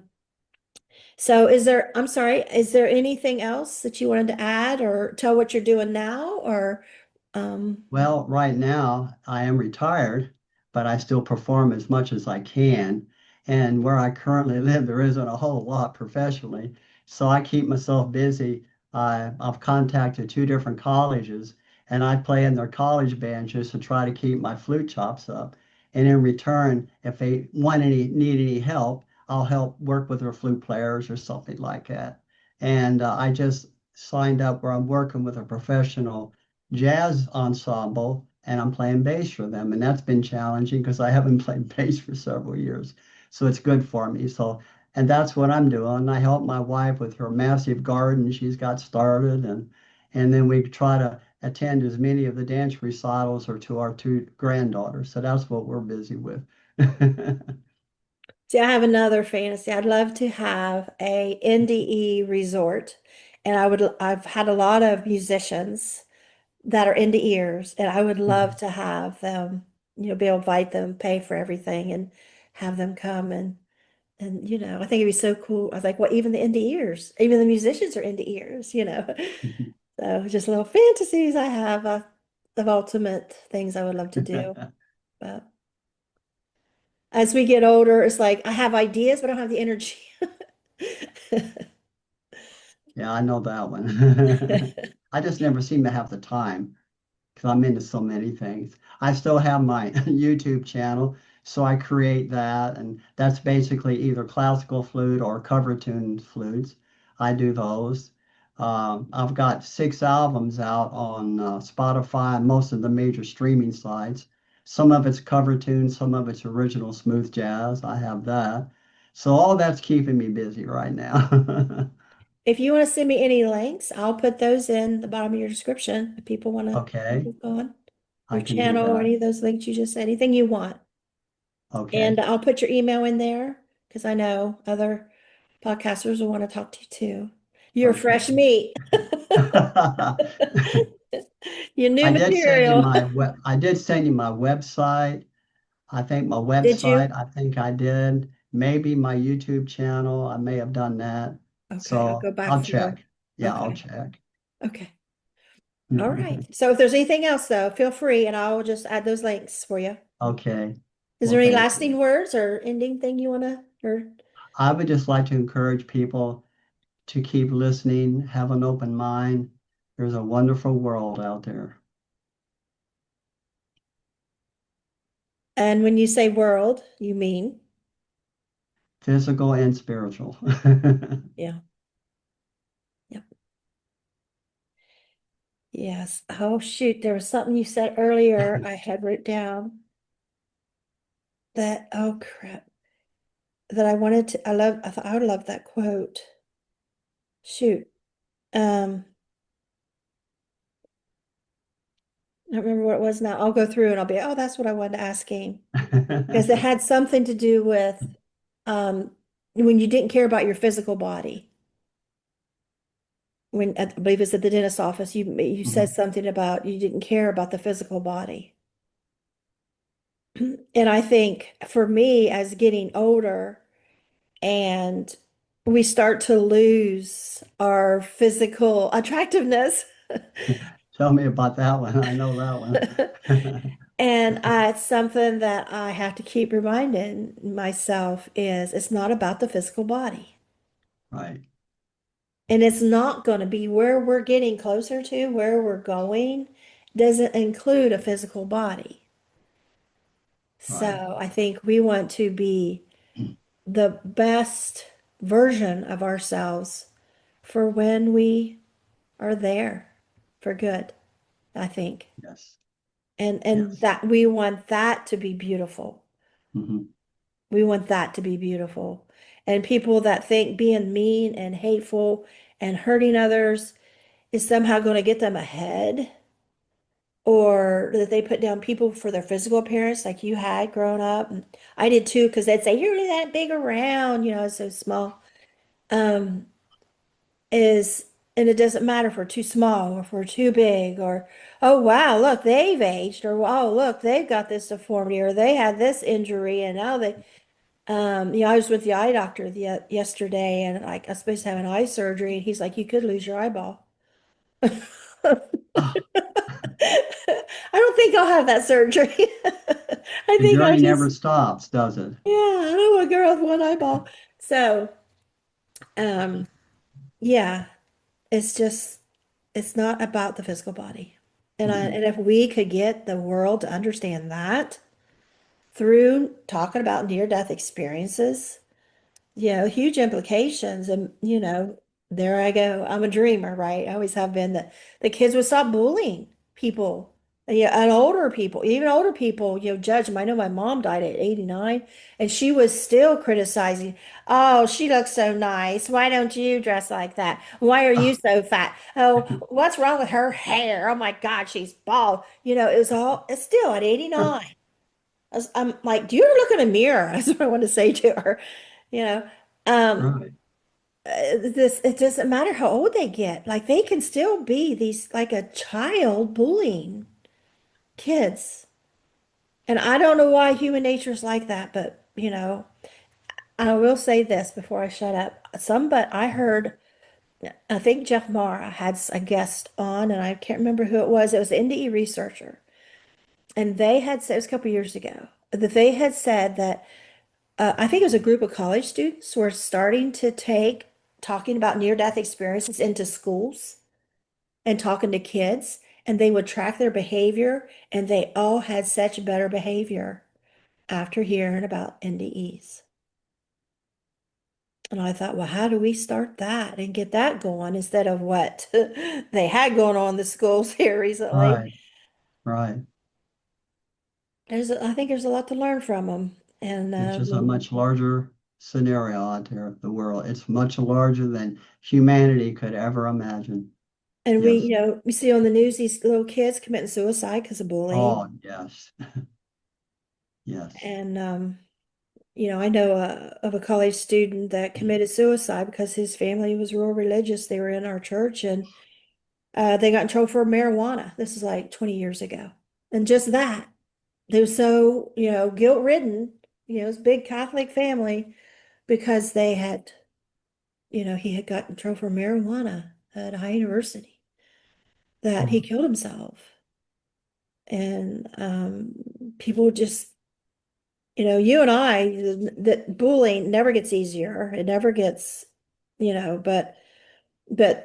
So I'm sorry, is there anything else that you wanted to add or tell what you're doing now or um Well, right now I am retired, but I still perform as much as I can. And where I currently live, there isn't a whole lot professionally. So I keep myself busy. I've contacted two different colleges and I play in their college band just to try to keep my flute chops up. And in return, if they need any help, I'll help work with their flute players or something like that. And I just signed up where I'm working with a professional jazz ensemble and I'm playing bass for them. And that's been challenging because I haven't played bass for several years. So it's good for me. So, and that's what I'm doing. I help my wife with her massive garden she's got started. And then we try to attend as many of the dance recitals or to our two granddaughters. So that's what we're busy with. see, I have another fantasy. I'd love to have a NDE resort and I've had a lot of musicians that are into ears and I would love to have them, be able to invite them, pay for everything and have them come and I think it'd be so cool. I was like, well, even the indie ears, even the musicians are into ears. So just little fantasies I have of ultimate things I would love to do. But as we get older, it's like I have ideas, but I don't have the energy. Yeah, I know that one. I just never seem to have the time, because I'm into so many things. I still have my YouTube channel, so I create that, and that's basically either classical flute or cover tune flutes. I do those. I've got 6 albums out on Spotify and most of the major streaming sites. Some of it's cover tunes, some of it's original smooth jazz. I have that. So all that's keeping me busy right now. If you want to send me any links, I'll put those in the bottom of your description if people want to Okay. keep going. I your can do channel or that. any of those links you just said, anything you want. And Okay, I'll put your email in there because I know other podcasters will want to talk to you too. You're fresh okay. meat. Your new material. I did send you my website. I think my Did website, you? I think I did. Maybe my YouTube channel, I may have done that. Okay, I'll So go back I'll through. check. Yeah, I'll Okay. check. Okay. All right. So if there's anything else though, feel free and I'll just add those links for you. Okay. Is Well, there any thank you. lasting words or ending thing you want to, or I would just like to encourage people to keep listening, have an open mind. There's a wonderful world out there, and when you say world, you mean? physical and spiritual. Yeah. Yep. Yes. Oh shoot, there was something you said earlier I had wrote down that, oh crap, that I wanted to, I thought I would love that quote. Shoot. Um, I don't remember what it was now. I'll go through and I'll be, oh, that's what I wanted to ask him. Because it had something to do with um when you didn't care about your physical body. When I believe it's at the dentist office, you said Mhm. something about you didn't care about the physical body. And I think for me, as getting older and we start to lose our physical attractiveness. Tell me about that one. I know that one. And it's something that I have to keep reminding myself is it's not about the physical body. Right, And it's not going to be where we're getting closer to, where we're going, doesn't include a physical body. right. So I think we want to be the best version of ourselves for when we are there for good, I think. Yes, And yes. that we want that to be beautiful. Hmm. We want that to be beautiful. And people that think being mean and hateful and hurting others is somehow going to get them ahead, or that they put down people for their physical appearance like you had growing up. And I did too, because they'd say, you're really that big around, it's so small. Um, is and it doesn't matter if we're too small or if we're too big, or oh wow, look, they've aged, or oh look, they've got this deformity, or they had this injury and now they I was with the eye doctor yesterday, and like I was supposed to have an eye surgery, and he's like, you could lose your eyeball. Oh, I don't think I'll have that surgery. I the think I'll journey never just, stops, does it? yeah, I don't want a girl with one eyeball. So, um, yeah, it's just, it's not about the physical body. Mm-mm. And if we could get the world to understand that through talking about near-death experiences, huge implications. And, there I go. I'm a dreamer, right? I always have been that the kids would stop bullying people. Yeah, and older people, even older people, judge them. I know my mom died at 89 and she was still criticizing. Oh, she looks so nice. Why don't you dress like that? Why are you Oh, so fat? Oh, what's wrong with her hair? Oh my God, she's bald. It's still at 89. I'm like, do you ever look in a mirror? That's what I want to say to her. You know, um, right. this it doesn't matter how old they get. Like they can still be these like a child bullying kids. And I don't know why human nature is like that, but I will say this before I shut up. But I heard, I think Jeff Mara had a guest on, and I can't remember who it was. It was an NDE researcher, and they had said it was a couple years ago that they had said that I think it was a group of college students who were starting to take talking about near-death experiences into schools and talking to kids, and they would track their behavior, and they all had such better behavior after hearing about NDEs. And I thought, well, how do we start that and get that going instead of what they had going on in the schools here recently? Right, right. I think there's a lot to learn from them. And It's just a much larger scenario out there of the world. It's much larger than humanity could ever imagine. And Yes. we see on the news these little kids committing suicide because of bullying. Oh, yes. Yes. And, I know of a college student that committed suicide because his family was real religious. They were in our church and they got in trouble for marijuana. This is like 20 years ago. And just that, they were so, guilt-ridden, this big Catholic family because he had gotten in trouble for marijuana at a high university that he Oh, killed himself. And people just, you and I, that bullying never gets easier. It never gets, but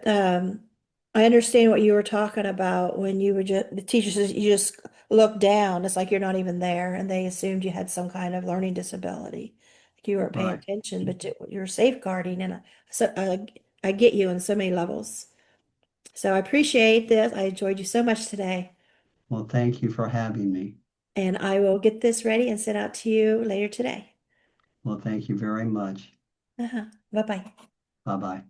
I understand what you were talking about when you were just, the teacher says you just look down. It's like you're not even there, and they assumed you had some kind of learning disability. Like you weren't paying right. attention, but you're safeguarding. And I get you on so many levels. So I appreciate this. I enjoyed you so much today. Well, thank you for having me. And I will get this ready and send out to you later today. Well, thank you very much. Bye-bye. Bye-bye.